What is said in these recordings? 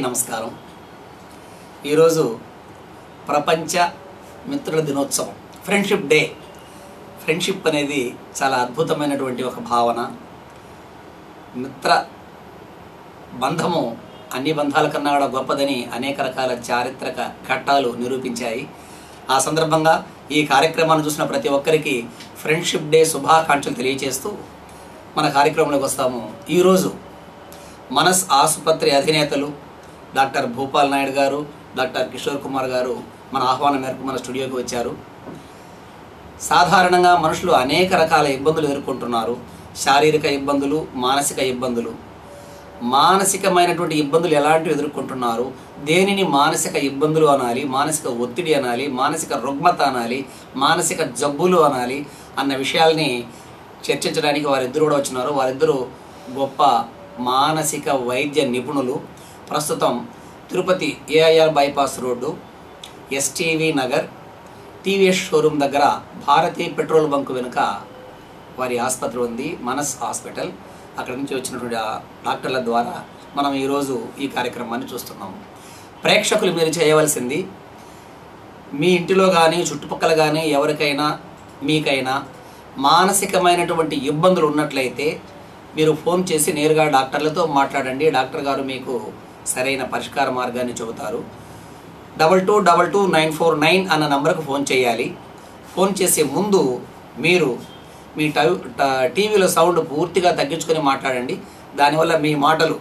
నమస్కారం. ఈరోజు ప్రపంచ మిత్రుల దినోత్సవం, ఫ్రెండ్షిప్ డే. ఫ్రెండ్షిప్ అనేది చాలా అద్భుతమైనటువంటి ఒక భావన. మిత్ర బంధము అన్ని బంధాల కన్నా కూడా గొప్పదని అనేక రకాల చారిత్రక ఘట్టాలు నిరూపించాయి. ఆ సందర్భంగా ఈ కార్యక్రమాన్ని చూసిన ప్రతి ఒక్కరికి ఫ్రెండ్షిప్ డే శుభాకాంక్షలు తెలియజేస్తూ మన కార్యక్రమంలోకి వస్తాము. ఈరోజు మనస్ ఆసుపత్రి అధినేతలు డాక్టర్ భూపాల్ నాయుడు గారు, డాక్టర్ కిషోర్ కుమార్ గారు మన ఆహ్వానం మేరకు మన స్టూడియోకి వచ్చారు. సాధారణంగా మనుషులు అనేక రకాల ఇబ్బందులు ఎదుర్కొంటున్నారు. శారీరక ఇబ్బందులు, మానసిక ఇబ్బందులు. మానసికమైనటువంటి ఇబ్బందులు ఎలాంటివి ఎదుర్కొంటున్నారు, దేనిని మానసిక ఇబ్బందులు అనాలి, మానసిక ఒత్తిడి అనాలి, మానసిక రుగ్మత అనాలి, మానసిక జబ్బులు అనాలి అన్న విషయాల్ని చర్చించడానికి వారిద్దరు కూడా వచ్చినారు. వారిద్దరూ గొప్ప మానసిక వైద్య నిపుణులు. ప్రస్తుతం Tirupati AIR bypass road, STV Nagar, TVS showroom దగ్గర భారతీ పెట్రోల్ బంక్ వెనుక వారి ఆసుపత్రి ఉంది, మనస్ హాస్పిటల్. అక్కడి నుంచి వచ్చినటువంటి డాక్టర్ల ద్వారా మనం ఈరోజు ఈ కార్యక్రమాన్ని చూస్తున్నాము. ప్రేక్షకులు మీరు చేయవలసింది, మీ ఇంటిలో కానీ చుట్టుపక్కల కానీ ఎవరికైనా మీకైనా మానసికమైనటువంటి ఇబ్బందులు ఉన్నట్లయితే మీరు ఫోన్ చేసి నేరుగా డాక్టర్లతో మాట్లాడండి. డాక్టర్ గారు మీకు సరైన పరిష్కార మార్గాన్ని చెబుతారు. 22222949 అన్న నంబర్కు ఫోన్ చేయాలి. ఫోన్ చేసే ముందు మీరు మీ టీవీలో సౌండ్ పూర్తిగా తగ్గించుకొని మాట్లాడండి. దానివల్ల మీ మాటలు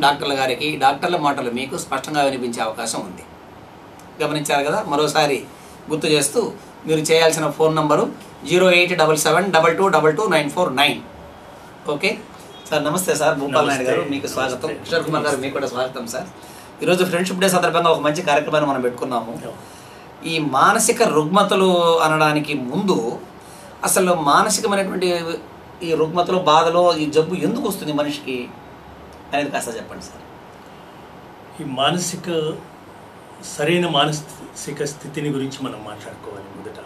డాక్టర్ల గారికి, డాక్టర్ల మాటలు మీకు స్పష్టంగా వినిపించే అవకాశం ఉంది. గమనించారు కదా? మరోసారి గుర్తు చేస్తూ మీరు చేయాల్సిన ఫోన్ నంబరు 08777222949. Okay sir. నమస్తే సార్. భూపాల్ నాయుడు గారు మీకు స్వాగతం. కిషోర్ కుమార్ గారు మీకు కూడా స్వాగతం సార్. ఈరోజు ఫ్రెండ్షిప్ డే సందర్భంగా ఒక మంచి కార్యక్రమాన్ని మనం పెట్టుకున్నాము. ఈ మానసిక రుగ్మతలు అనడానికి ముందు అసలు మానసికమైనటువంటి ఈ రుగ్మతలు, బాధలో ఈ జబ్బు ఎందుకు వస్తుంది మనిషికి అనేది కాస్త చెప్పండి సార్. ఈ సరైన మానసిక స్థితిని గురించి మనం మాట్లాడుకోవాలి. మొదట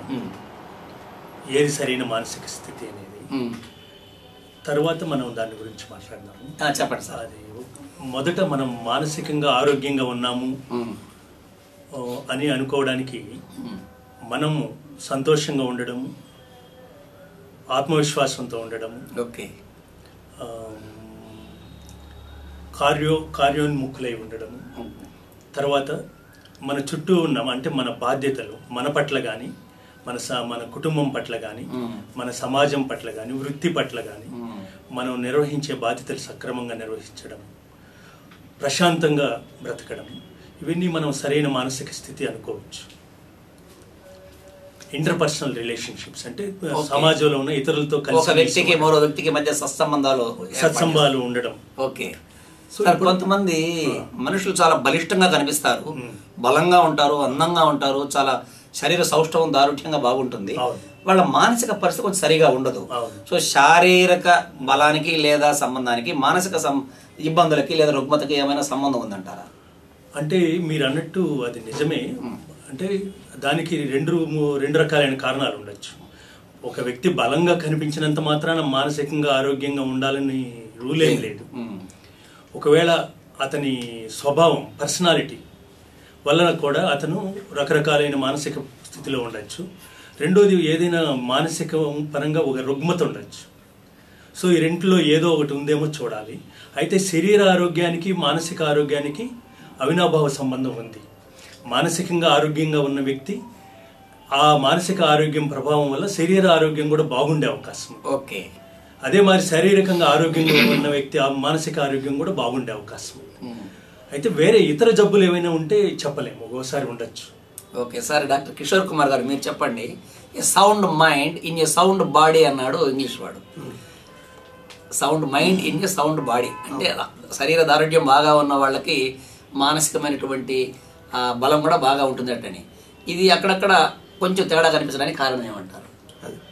ఏది సరైన మానసిక స్థితి అనేది, తర్వాత మనం దాని గురించి మాట్లాడదాము. చెప్పండి సార్. అది మొదట మనం మానసికంగా ఆరోగ్యంగా ఉన్నాము అని అనుకోవడానికి మనము సంతోషంగా ఉండడము, ఆత్మవిశ్వాసంతో ఉండడము, ఓకే, కార్యోన్ముఖులై ఉండడము, తర్వాత మన చుట్టూ ఉన్న అంటే మన బాధ్యతలు మన పట్ల కానీ, మన కుటుంబం పట్ల కానీ, మన సమాజం పట్ల కానీ, వృత్తి పట్ల కానీ మనం నిర్వహించే బాధ్యతలు సక్రమంగా నిర్వహించడం, ప్రశాంతంగా బ్రతకడం, ఇవన్నీ మనం సరైన మానసిక స్థితి అనుకోవచ్చు. ఇంటర్పర్సనల్ రిలేషన్షిప్స్ అంటే సమాజంలో ఉన్న ఇతరులతో కలిసి వ్యక్తికి మరో వ్యక్తికి మధ్య సత్సంబంధాలు ఉండడం. ఓకే. కొంతమంది మనుషులు చాలా బలిష్టంగా కనిపిస్తారు, బలంగా ఉంటారు, అందంగా ఉంటారు, చాలా శరీర సౌష్ఠవం దారుఢ్యంగా బాగుంటుంది. వాళ్ళ మానసిక పరిస్థితి కొంచెం సరిగా ఉండదు. సో శారీరక బలానికి లేదా సంబంధానికి మానసిక ఇబ్బందులకి లేదా రుగ్మతకి ఏమైనా సంబంధం ఉందంటారా? అంటే మీరు అన్నట్టు అది నిజమే. అంటే దానికి రెండు రకాలైన కారణాలు ఉండొచ్చు. ఒక వ్యక్తి బలంగా కనిపించినంత మాత్రాన మానసికంగా ఆరోగ్యంగా ఉండాలని రూల్ ఏం లేదు. ఒకవేళ అతని స్వభావం, పర్సనాలిటీ వలన కూడా అతను రకరకాలైన మానసిక స్థితిలో ఉండొచ్చు. రెండోది, ఏదైనా మానసిక పరంగా ఒక రుగ్మత ఉండొచ్చు. సో ఈ రెంట్లో ఏదో ఒకటి ఉందేమో చూడాలి. అయితే శరీర ఆరోగ్యానికి మానసిక ఆరోగ్యానికి అవినాభావ సంబంధం ఉంది. మానసికంగా ఆరోగ్యంగా ఉన్న వ్యక్తి ఆ మానసిక ఆరోగ్యం ప్రభావం వల్ల శరీర ఆరోగ్యం కూడా బాగుండే అవకాశం. ఓకే. అదే మరి శారీరకంగా ఆరోగ్యంగా ఉన్న వ్యక్తి ఆ మానసిక ఆరోగ్యం కూడా బాగుండే అవకాశం. అయితే వేరే ఇతర జబ్బులు ఏమైనా ఉంటే చెప్పలేము, ఒక్కోసారి ఉండొచ్చు. Okay sir. Doctor Kishore Kumar గారు మీరు చెప్పండి. A sound mind in a sound body అన్నాడు ఇంగ్లీష్ వాడు. Sound mind in a sound body అంటే శరీర దారుఢ్యం బాగా ఉన్న వాళ్ళకి మానసికమైనటువంటి బలం కూడా బాగా ఉంటుంది అంటని. ఇది అక్కడక్కడ కొంచెం తేడా కనిపించడానికి కారణం ఏమంటారు?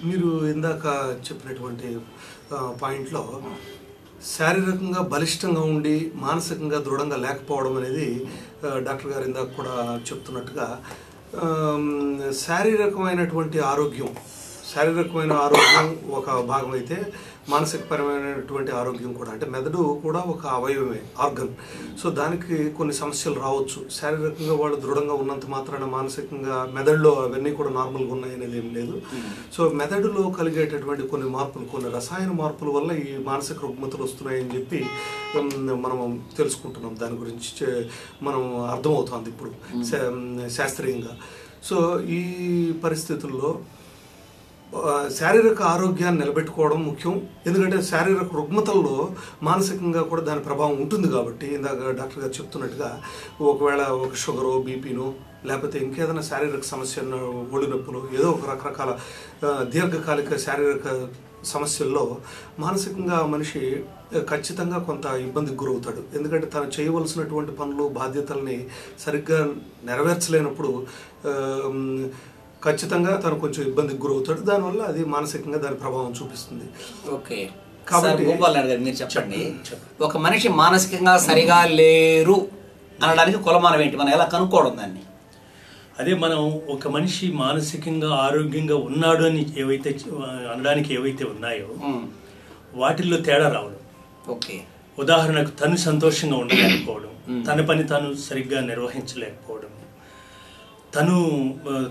మీరు ఇందాక చెప్పినటువంటి పాయింట్లో శారీరకంగా బలిష్టంగా ఉండి మానసికంగా దృఢంగా లేకపోవడం అనేది డాక్టర్ గారు ఇందాక కూడా చెప్తున్నట్టుగా శారీరకమైనటువంటి ఆరోగ్యం శారీరకమైన ఆరోగ్యం ఒక భాగం అయితే మానసికపరమైనటువంటి ఆరోగ్యం కూడా, అంటే మెదడు కూడా ఒక అవయవమే, ఆర్గన్. సో దానికి కొన్ని సమస్యలు రావచ్చు. శారీరకంగా వాళ్ళు దృఢంగా ఉన్నంత మాత్రాన మానసికంగా మెదడులో అవన్నీ కూడా నార్మల్గా ఉన్నాయి అనేది ఏం లేదు. సో మెదడులో కలిగేటటువంటి కొన్ని మార్పులు, కొన్ని రసాయన మార్పుల వల్ల ఈ మానసిక రుగ్మతలు వస్తున్నాయని చెప్పి మనం తెలుసుకుంటున్నాం. దాని గురించి మనం అర్థమవుతుంది ఇప్పుడు శాస్త్రీయంగా. సో ఈ పరిస్థితుల్లో శారీరక ఆరోగ్యాన్ని నిలబెట్టుకోవడం ముఖ్యం. ఎందుకంటే శారీరక రుగ్మతల్లో మానసికంగా కూడా దాని ప్రభావం ఉంటుంది కాబట్టి, ఇందాక డాక్టర్ గారు చెప్తున్నట్టుగా ఒకవేళ ఒక షుగరో బీపీనో లేకపోతే ఇంకేదైనా శారీరక సమస్య, ఒళ్ళు నొప్పులు, ఏదో ఒక రకరకాల దీర్ఘకాలిక శారీరక సమస్యల్లో మానసికంగా మనిషి ఖచ్చితంగా కొంత ఇబ్బందికి గురవుతాడు. ఎందుకంటే తను చేయవలసినటువంటి పనులు, బాధ్యతల్ని సరిగ్గా నెరవేర్చలేనప్పుడు ఖచ్చితంగా తను కొంచెం ఇబ్బందికి గురవుతాడు. దానివల్ల అది మానసికంగా దాని ప్రభావం చూపిస్తుంది. ఓకే, కాబట్టి మీరు చెప్పండి, ఒక మనిషి మానసికంగా సరిగా లేరు అనడానికి కొలమానం ఏంటి? మనం ఎలా కనుక్కోవడం దాన్ని? అదే మనం ఒక మనిషి మానసికంగా ఆరోగ్యంగా ఉన్నాడు అని ఏవైతే అనడానికి ఏవైతే ఉన్నాయో వాటిల్లో తేడా రావడం. ఓకే, ఉదాహరణకు తను సంతోషంగా ఉండలేకపోవడం, తన పని తాను సరిగ్గా నిర్వహించలేకపోవడం, తను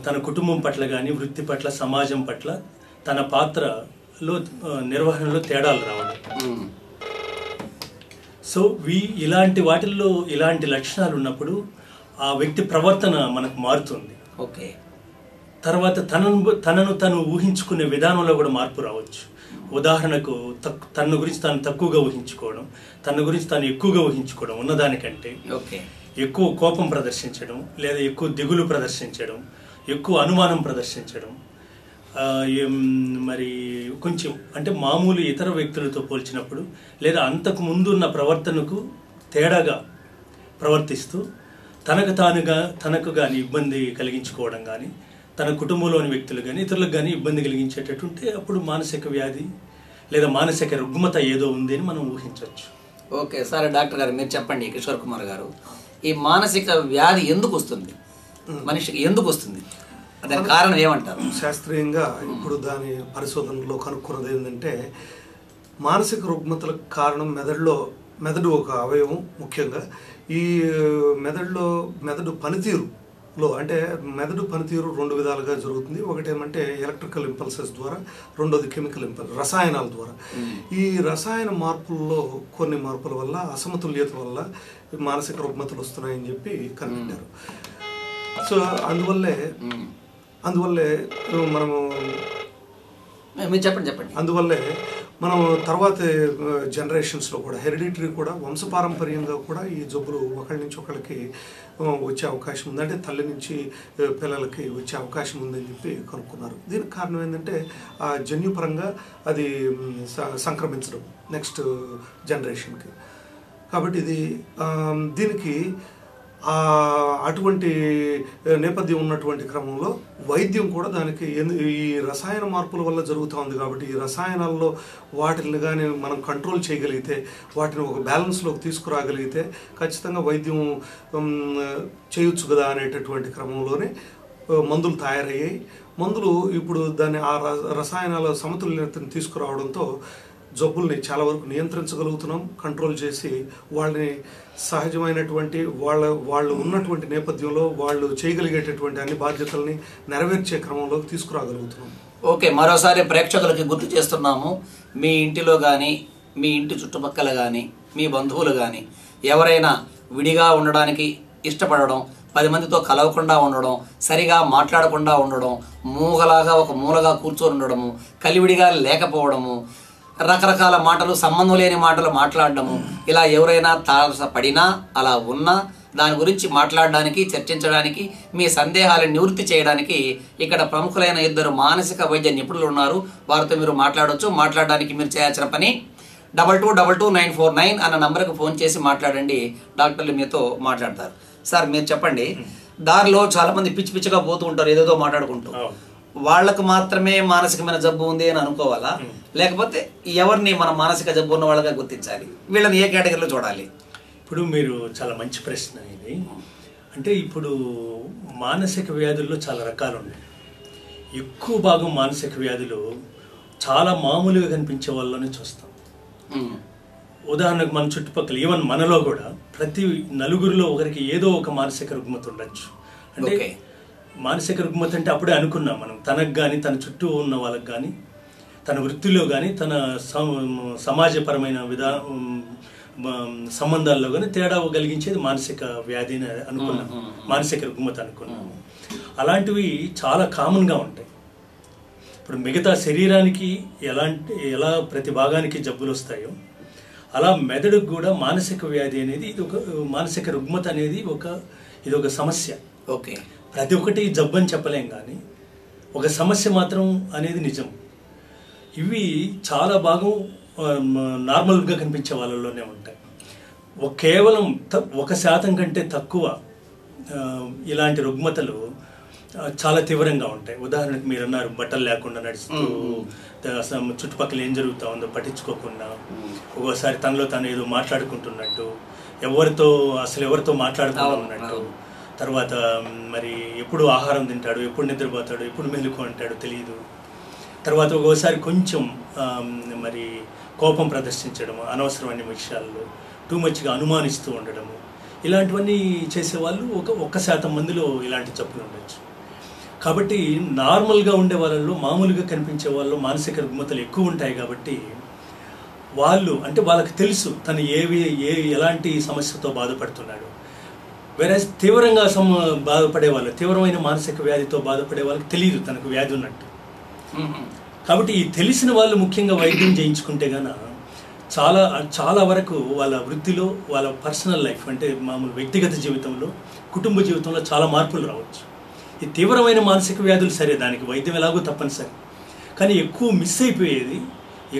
తన కుటుంబం పట్ల కానీ వృత్తి పట్ల సమాజం పట్ల తన పాత్రలో నిర్వహణలో తేడాలు రావడం. సో ఇలాంటి వాటిల్లో ఇలాంటి లక్షణాలు ఉన్నప్పుడు ఆ వ్యక్తి ప్రవర్తన మనకు మారుతుంది. ఓకే, తర్వాత తనను తను ఊహించుకునే విధానంలో కూడా మార్పు రావచ్చు. ఉదాహరణకు తన గురించి తాను తక్కువగా ఊహించుకోవడం, తన గురించి తాను ఎక్కువగా ఊహించుకోవడం, ఉన్నదానికంటే ఎక్కువ కోపం ప్రదర్శించడం, లేదా ఎక్కువ దిగులు ప్రదర్శించడం, ఎక్కువ అనుమానం ప్రదర్శించడం, మరి కొంచెం అంటే మామూలు ఇతర వ్యక్తులతో పోల్చినప్పుడు లేదా అంతకు ముందు ఉన్న ప్రవర్తనకు తేడాగా ప్రవర్తిస్తూ తనకు కానీ ఇబ్బంది కలిగించుకోవడం కానీ, తన కుటుంబంలోని వ్యక్తులు కానీ ఇతరులకు కానీ ఇబ్బంది కలిగించేటట్టుంటే అప్పుడు మానసిక వ్యాధి లేదా మానసిక రుగ్మత ఏదో ఉంది అని మనం ఊహించవచ్చు. ఓకే, సరే డాక్టర్ గారు మీరు చెప్పండి, కిషోర్ కుమార్ గారు, ఈ మానసిక వ్యాధి ఎందుకు వస్తుంది, మనిషికి ఎందుకు వస్తుంది, దాని కారణం ఏమంటారు? శాస్త్రీయంగా ఇప్పుడు దాని పరిశోధనలో కనుక్కున్నది ఏంటంటే, మానసిక రుగ్మతలకు కారణం మెదడు ఒక అవయవం. ముఖ్యంగా ఈ మెదడు పనితీరులో, అంటే మెదడు పనితీరు రెండు విధాలుగా జరుగుతుంది. ఒకటేమంటే ఎలక్ట్రికల్ ఇంపల్సెస్ ద్వారా, రెండోది కెమికల్ రసాయనాల ద్వారా. ఈ రసాయన మార్పుల్లో కొన్ని మార్పుల వల్ల, అసమతుల్యత వల్ల మానసిక రుగ్మతలు వస్తున్నాయని చెప్పి కనిపెట్టారు. సో అందువల్లే మనము చెప్పండి అందువల్లే మనం తర్వాత జనరేషన్స్లో కూడా హెరిడిటరీ కూడా, వంశపారంపర్యంగా కూడా ఈ జబ్బులు ఒకళ్ళ నుంచి ఒకళ్ళకి వచ్చే అవకాశం ఉంది. అంటే తల్లి నుంచి పిల్లలకి వచ్చే అవకాశం ఉందని చెప్పి కనుక్కున్నారు. దీనికి కారణం ఏంటంటే ఆ జన్యుపరంగా అది సంక్రమించడం నెక్స్ట్ జనరేషన్కి. కాబట్టి దీనికి అటువంటి నేపథ్యం ఉన్నటువంటి క్రమంలో వైద్యం కూడా దానికి ఈ రసాయన మార్పుల వల్ల జరుగుతూ ఉంది. కాబట్టి ఈ రసాయనాల్లో వాటిని కానీ మనం కంట్రోల్ చేయగలిగితే, వాటిని ఒక బ్యాలెన్స్లోకి తీసుకురాగలిగితే ఖచ్చితంగా వైద్యం చేయొచ్చు కదా అనేటటువంటి క్రమంలోనే మందులు తయారయ్యాయి. మందులు ఇప్పుడు ఆ రసాయనాల సమతుల్యతను తీసుకురావడంతో జబ్బుల్ని చాలా వరకు నియంత్రించగలుగుతున్నాం, కంట్రోల్ చేసి వాళ్ళని సహజమైనటువంటి వాళ్ళు ఉన్నటువంటి నేపథ్యంలో వాళ్ళు చేయగలిగేటటువంటి అన్ని బాధ్యతల్ని నెరవేర్చే క్రమంలోకి తీసుకురాగలుగుతున్నాం. ఓకే, మరోసారి ప్రేక్షకులకి గుర్తు చేస్తున్నాము, మీ ఇంటిలో కానీ, మీ ఇంటి చుట్టుపక్కల కానీ, మీ బంధువులు కానీ ఎవరైనా విడిగా ఉండడానికి ఇష్టపడడం, 10 మందితో కలవకుండా ఉండడం, సరిగా మాట్లాడకుండా ఉండడం, మూగలాగా ఒక మూలగా కూర్చొని ఉండడము, కలివిడిగా లేకపోవడము, రకరకాల మాటలు, సంబంధం లేని మాటలు మాట్లాడడము, ఇలా ఎవరైనా తారసపడినా అలా ఉన్నా దాని గురించి మాట్లాడడానికి, చర్చించడానికి, మీ సందేహాలను నివృత్తి చేయడానికి ఇక్కడ ప్రముఖులైన 2 మానసిక వైద్య నిపుణులు ఉన్నారు. వారితో మీరు మాట్లాడవచ్చు. మాట్లాడడానికి మీరు చేయాల్సిన పని 222949 అన్న నంబర్కి ఫోన్ చేసి మాట్లాడండి. డాక్టర్లు మీతో మాట్లాడతారు. సార్ మీరు చెప్పండి, దారిలో చాలామంది పిచ్చి పిచ్చిగా పోతూ ఉంటారు, ఏదేదో మాట్లాడుకుంటూ. వాళ్ళకు మాత్రమే మానసికమైన జబ్బు ఉంది అని అనుకోవాలా, లేకపోతే ఎవరిని మనం మానసిక జబ్బు ఉన్న వాళ్ళగా గుర్తించాలి? వీళ్ళని ఏ కేటగిరీలో చూడాలి? ఇప్పుడు మీరు చాలా మంచి ప్రశ్న ఇది. అంటే ఇప్పుడు మానసిక వ్యాధుల్లో చాలా రకాలు ఉన్నాయి. ఎక్కువ భాగం మానసిక వ్యాధులు చాలా మామూలుగా కనిపించే వాళ్ళని చూస్తాం. ఉదాహరణకు మన చుట్టుపక్కల ఈవెన్ మనలో కూడా ప్రతి నలుగురిలో ఒకరికి ఏదో ఒక మానసిక రుగ్మత ఉండొచ్చు. అంటే మానసిక రుగ్మత అంటే అప్పుడే అనుకున్నాం మనం, తనకు కానీ తన చుట్టూ ఉన్న వాళ్ళకి కానీ తన వృత్తిలో కానీ తన సమాజపరమైన సంబంధాల్లో కానీ తేడా కలిగించేది మానసిక వ్యాధి అని అనుకున్నాం, మానసిక రుగ్మత అనుకున్నాము. అలాంటివి చాలా కామన్గా ఉంటాయి. ఇప్పుడు మిగతా శరీరానికి ఎలా ప్రతి భాగానికి జబ్బులు వస్తాయో అలా మెదడుకు కూడా మానసిక వ్యాధి అనేది ఇది ఒక మానసిక రుగ్మత అనేది ఇది ఒక సమస్య. ఓకే, ప్రతి ఒక్కటి జబ్బు అని చెప్పలేం, కానీ ఒక సమస్య మాత్రం అనేది నిజం. ఇవి చాలా భాగం నార్మల్గా కనిపించే వాళ్ళలోనే ఉంటాయి. కేవలం 1% కంటే తక్కువ ఇలాంటి రుగ్మతలు చాలా తీవ్రంగా ఉంటాయి. ఉదాహరణకు మీరు అన్నారు బట్టలు లేకుండా నడుస్తూ చుట్టుపక్కల ఏం జరుగుతూ ఉందో పట్టించుకోకుండా, ఒక్కోసారి తనలో తను ఏదో మాట్లాడుకుంటున్నట్టు, ఎవరితో మాట్లాడుకుంటున్నట్టు, తర్వాత మరి ఎప్పుడు ఆహారం తింటాడు, ఎప్పుడు నిద్రపోతాడు, ఎప్పుడు మెలుకు అంటాడు తెలియదు. తర్వాత ఒక్కోసారి కొంచెం మరి కోపం ప్రదర్శించడము, అనవసరమైన విషయాల్లో టూ మచ్గా అనుమానిస్తూ ఉండడము, ఇలాంటివన్నీ చేసేవాళ్ళు 1% మందిలో ఇలాంటి జబ్బులు ఉండొచ్చు. కాబట్టి నార్మల్గా ఉండే వాళ్ళలో, మామూలుగా కనిపించే వాళ్ళు మానసిక రుగ్మతలు ఎక్కువ ఉంటాయి. కాబట్టి వాళ్ళకి తెలుసు తను ఎలాంటి సమస్యతో బాధపడుతున్నాడు. వేరే తీవ్రంగా బాధపడే వాళ్ళు, తీవ్రమైన మానసిక వ్యాధితో బాధపడే వాళ్ళకి తెలియదు తనకు వ్యాధి ఉన్నట్టు. కాబట్టి ఈ తెలిసిన వాళ్ళు ముఖ్యంగా వైద్యం చేయించుకుంటే గన చాలా వరకు వాళ్ళ వృత్తిలో, వాళ్ళ పర్సనల్ లైఫ్ అంటే మామూలు వ్యక్తిగత జీవితంలో, కుటుంబ జీవితంలో చాలా మార్పులు రావచ్చు. ఈ తీవ్రమైన మానసిక వ్యాధులు సరే, దానికి వైద్యం ఎలాగో తప్పనిసరి, కానీ ఎక్కువ మిస్ అయిపోయేది,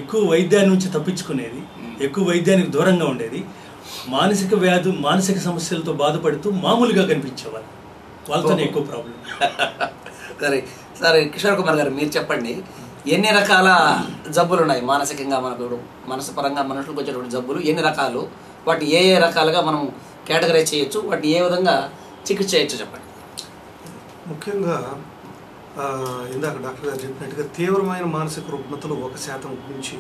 ఎక్కువ వైద్యాన్ని నుంచి తప్పించుకునేది, ఎక్కువ వైద్యానికి దూరంగా ఉండేది మానసిక సమస్యలతో బాధపడుతూ మామూలుగా కనిపించేవాళ్ళు, వాళ్ళతోనే ఎక్కువ ప్రాబ్లం. సరే కిషోర్ కుమార్ గారు, మీరు చెప్పండి, ఎన్ని రకాల జబ్బులు ఉన్నాయి మానసికంగా? మనసు పరంగా మనుషులకు వచ్చేటువంటి జబ్బులు ఎన్ని రకాలు? వాటి ఏ రకాలుగా మనం కేటగరైజ్ చేయొచ్చు, వాటిని ఏ విధంగా చికిత్స చేయొచ్చు చెప్పండి. ముఖ్యంగా ఇందాక డాక్టర్ గారు చెప్పినట్టుగా తీవ్రమైన మానసిక రుగ్మతలు 1% నుంచి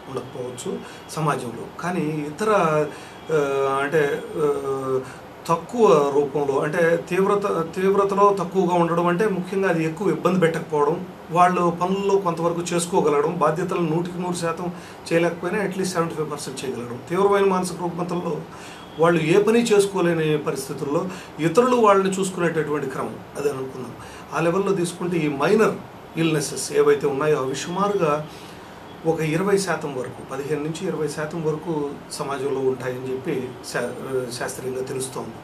ఉండకపోవచ్చు సమాజంలో, కానీ ఇతర అంటే తక్కువ రూపంలో, అంటే తీవ్రతలో తక్కువగా ఉండడం అంటే ముఖ్యంగా అది ఎక్కువ ఇబ్బంది పెట్టకపోవడం, వాళ్ళు పనుల్లో కొంతవరకు చేసుకోగలగడం, బాధ్యతలు 100% చేయలేకపోయినా అట్లీస్ట్ 75% చేయగలగడం. తీవ్రమైన మానసిక రుగ్మతల్లో వాళ్ళు ఏ పని చేసుకోలేని పరిస్థితుల్లో ఇతరులు వాళ్ళని చూసుకునేటటువంటి క్రమం అది అనుకున్నాం. ఆ లెవెల్లో తీసుకుంటే ఈ మైనర్ ఇల్నెసెస్ ఏవైతే ఉన్నాయో అవి సుమారుగా ఒక 20% వరకు, 15 నుంచి 20% వరకు సమాజంలో ఉంటాయని చెప్పి శాస్త్రీయంగా తెలుస్తోంది.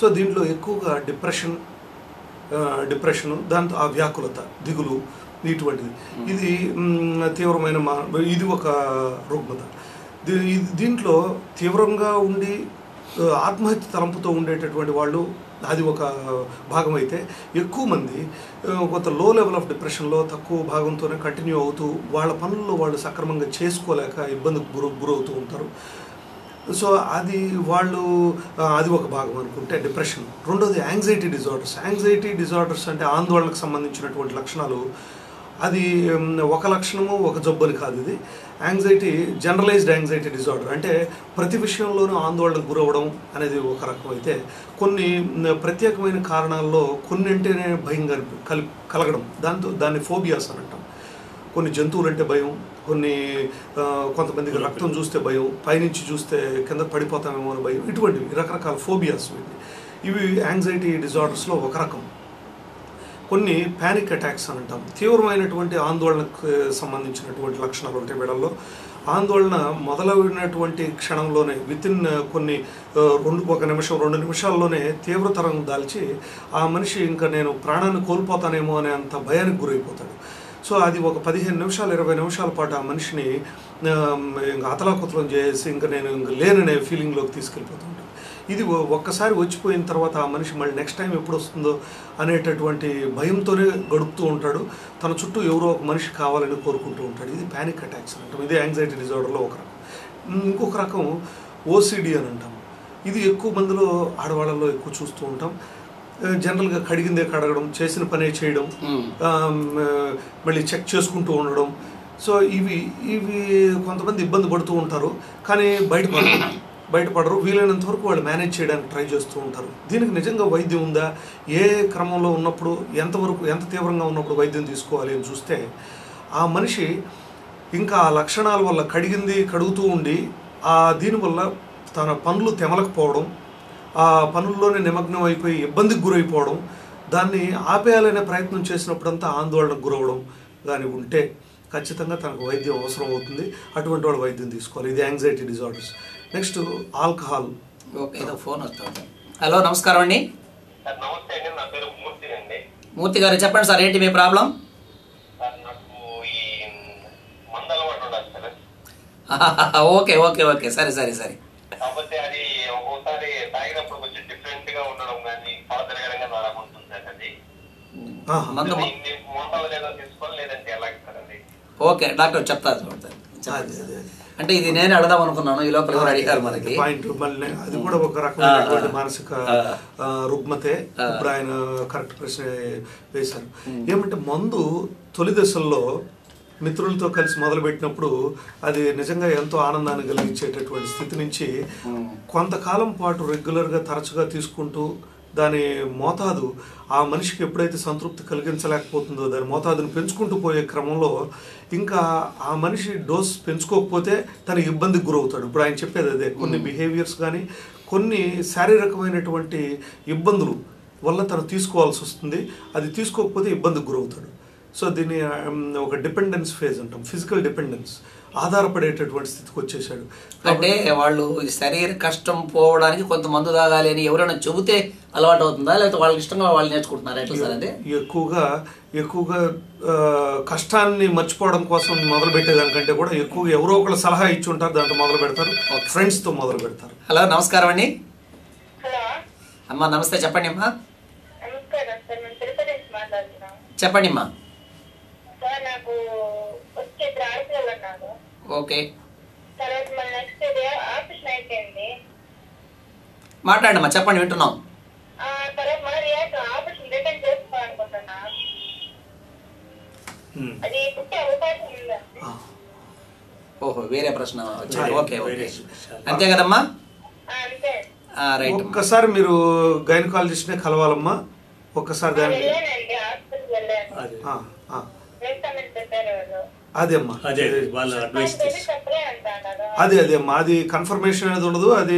సో దీంట్లో ఎక్కువగా డిప్రెషను, దాంతో ఆ వ్యాకులత, దిగులు, ఇటువంటిది, ఇది తీవ్రమైన ఇది ఒక రుగ్మత. దీంట్లో తీవ్రంగా ఉండి ఆత్మహత్య తలంపుతో ఉండేటటువంటి వాళ్ళు అది ఒక భాగం అయితే, ఎక్కువ మంది కొంత లో లెవెల్ ఆఫ్ డిప్రెషన్లో తక్కువ భాగంతోనే కంటిన్యూ అవుతూ వాళ్ళ పనుల్లో వాళ్ళు సక్రమంగా చేసుకోలేక ఇబ్బందికి గురవుతూ ఉంటారు. సో అది ఒక భాగం అనుకుంటే డిప్రెషన్. రెండోది యాంగ్జైటీ డిజార్డర్స్ అంటే ఆందోళనకు సంబంధించినటువంటి లక్షణాలు. అది ఒక లక్షణము, ఒక జబ్బు అని కాదు. ఇది జనరలైజ్డ్ యాంగ్జైటీ డిజార్డర్ అంటే ప్రతి విషయంలోనూ ఆందోళనకు గురవడం అనేది ఒక రకం అయితే, కొన్ని ప్రత్యేకమైన కారణాల్లో కొన్నింటేనే భయం కలగడం, దాన్ని ఫోబియాస్ అని అంటాం. కొన్ని జంతువులంటే భయం, కొంతమందికి రక్తం చూస్తే భయం, పైనుంచి చూస్తే కింద పడిపోతామేమో అని భయం, ఇటువంటివి రకరకాల ఫోబియాస్. ఇవి యాంగ్జైటీ డిజార్డర్స్లో ఒక రకం. కొన్ని ప్యానిక్ అటాక్స్ అని అంటాం, తీవ్రమైనటువంటి ఆందోళనకు సంబంధించినటువంటి లక్షణాలు ఉంటాయి వీళ్ళల్లో. ఆందోళన మొదలైనటువంటి క్షణంలోనే వితిన్ ఒక నిమిషం 2 నిమిషాల్లోనే తీవ్రతరం దాల్చి ఆ మనిషి ఇంకా నేను ప్రాణాన్ని కోల్పోతానేమో అనే అంత భయానికి గురైపోతాడు. సో అది ఒక 15 నిమిషాలు 20 నిమిషాల పాటు ఆ మనిషిని ఇంకా అతలాకుతలం చేసి ఇంకా నేను లేననే ఫీలింగ్లోకి తీసుకెళ్ళిపోతుంటాను. ఇది ఒక్కసారి వచ్చిపోయిన తర్వాత ఆ మనిషి మళ్ళీ నెక్స్ట్ టైం ఎప్పుడు వస్తుందో అనేటటువంటి భయంతోనే గడుపుతూ ఉంటాడు. తన చుట్టూ ఎవరో ఒక మనిషి కావాలని కోరుకుంటూ ఉంటాడు. ఇది ప్యానిక్ అటాక్స్ అంటాం. ఇది యాంగ్జైటీ డిజార్డర్లో ఒక రకం. ఇంకొక రకం ఓసిడి అని అంటాం. ఇది ఎక్కువ మందిలో ఆడవాళ్ళలో ఎక్కువ చూస్తూ ఉంటాం. జనరల్గా కడిగిందే కడగడం, చేసిన పనే చేయడం, మళ్ళీ చెక్ చేసుకుంటూ ఉండడం. సో ఇవి కొంతమంది ఇబ్బంది పడుతూ ఉంటారు, కానీ బయటపడరు. వీలైనంత వరకు వాళ్ళు మేనేజ్ చేయడానికి ట్రై చేస్తూ ఉంటారు. దీనికి నిజంగా వైద్యం ఉందా, ఏ క్రమంలో ఉన్నప్పుడు, ఎంత తీవ్రంగా ఉన్నప్పుడు వైద్యం తీసుకోవాలి అని చూస్తే, ఆ మనిషి ఇంకా ఆ లక్షణాల వల్ల కడుగుతూ ఉండి దీనివల్ల తన పనులు తెమలకపోవడం, ఆ పనుల్లోనే నిమగ్నం అయిపోయి ఇబ్బందికి గురైపోవడం, దాన్ని ఆపేయాలనే ప్రయత్నం చేసినప్పుడంతా ఆందోళనకు గురవడం కానీ ఉంటే ఖచ్చితంగా తనకు వైద్యం అవసరం అవుతుంది. అటువంటి వాళ్ళు వైద్యం తీసుకోవాలి. ఇది anxiety disorders. Next alcohol. Okay, phone వస్తుంది. హలో, నమస్కారం అండి. నమస్తే అండి, నా పేరు మూర్తి అండి. మూర్తి గారు చెప్పండి సార్, ఏంటి మీ ప్రాబ్లం? సార్ నాకు ఈ మందు అలవాటు ఉండదు సార్. ఓకే ఓకే ఓకే, సరే సరే సరే. కాకపోతే అది ఒక్కోసారి తాగినప్పుడు కొంచెం డిఫరెంట్ గా ఉండడం కానీ కళ తిరగడం కానీ అలా ఉంటుంది సార్. అది మందు మోతాదు లేదో తీసుకోవాలి, లేదంటే ఎలా సార్ అది? ఓకే, డాక్టర్ చెప్తారు. అంటే ఇది నేను అడదాం అనుకున్నాను, ఈ లోపల అడిగారు మనకి పాయింట్. మళ్ళీ అది కూడా ఒక రకమైనటువంటి మానసిక రుగ్మతే. ఇప్పుడు ఆయన కరెక్ట్ ప్రశ్న వేశారు. ఏమంటే మందు తొలి దశల్లో మిత్రులతో కలిసి మొదలుపెట్టినప్పుడు అది నిజంగా ఎంతో ఆనందాన్ని కలిగించేటటువంటి స్థితి నుంచి కొంతకాలం పాటు రెగ్యులర్గా తరచుగా తీసుకుంటూ దాని మోతాదు ఆ మనిషికి ఎప్పుడైతే సంతృప్తి కలిగించలేకపోతుందో దాని మోతాదును పెంచుకుంటూ పోయే క్రమంలో ఇంకా ఆ మనిషి డోస్ పెంచుకోకపోతే తన ఇబ్బందికి గురవుతాడు. ఇప్పుడు ఆయన చెప్పేది అదే, కొన్ని బిహేవియర్స్ కానీ కొన్ని శారీరకమైనటువంటి ఇబ్బందులు వల్ల తను తీసుకోవాల్సి వస్తుంది. అది తీసుకోకపోతే ఇబ్బందికి గురవుతాడు. సో దీన్ని ఒక డిపెండెన్స్ ఫేజ్ అంటాం, ఫిజికల్ డిపెండెన్స్, ఆధారపడేటటువంటి స్థితికి వచ్చేసాడు. అంటే వాళ్ళు శరీర కష్టం పోవడానికి కొంత మందు తాగాలి అని ఎవరైనా చెబితే అలవాటు అవుతుందా, లేకపోతే వాళ్ళకి ఇష్టంగా వాళ్ళు నేర్చుకుంటున్నారా? ఎట్లా సార్? అంటే ఎక్కువగా కష్టాన్ని మర్చిపోవడం కోసం మొదలు పెట్టేదానికంటే కూడా ఎక్కువగా ఎవరో ఒకళ్ళు సలహా ఇచ్చి ఉంటారు, దాంతో మొదలు పెడతారు, ఫ్రెండ్స్తో మొదలు పెడతారు. హలో, నమస్కారం అండి. అమ్మా నమస్తే, చెప్పండి అమ్మా. చెప్పండి అమ్మా. ఓకే, మాట్లాడమ్మా, చెప్పండి, వింటున్నాం. ఓహో, వేరే ప్రశ్న వచ్చింది. ఓకే ఓకే, అంతే కదమ్మా. రైట్. ఒక్కసారి మీరు గైనకాలజిస్ట్నే కలవాలమ్మా. ఒక్కసారి దానికి అదే అమ్మా, అది కన్ఫర్మేషన్ అనేది ఉండదు. అది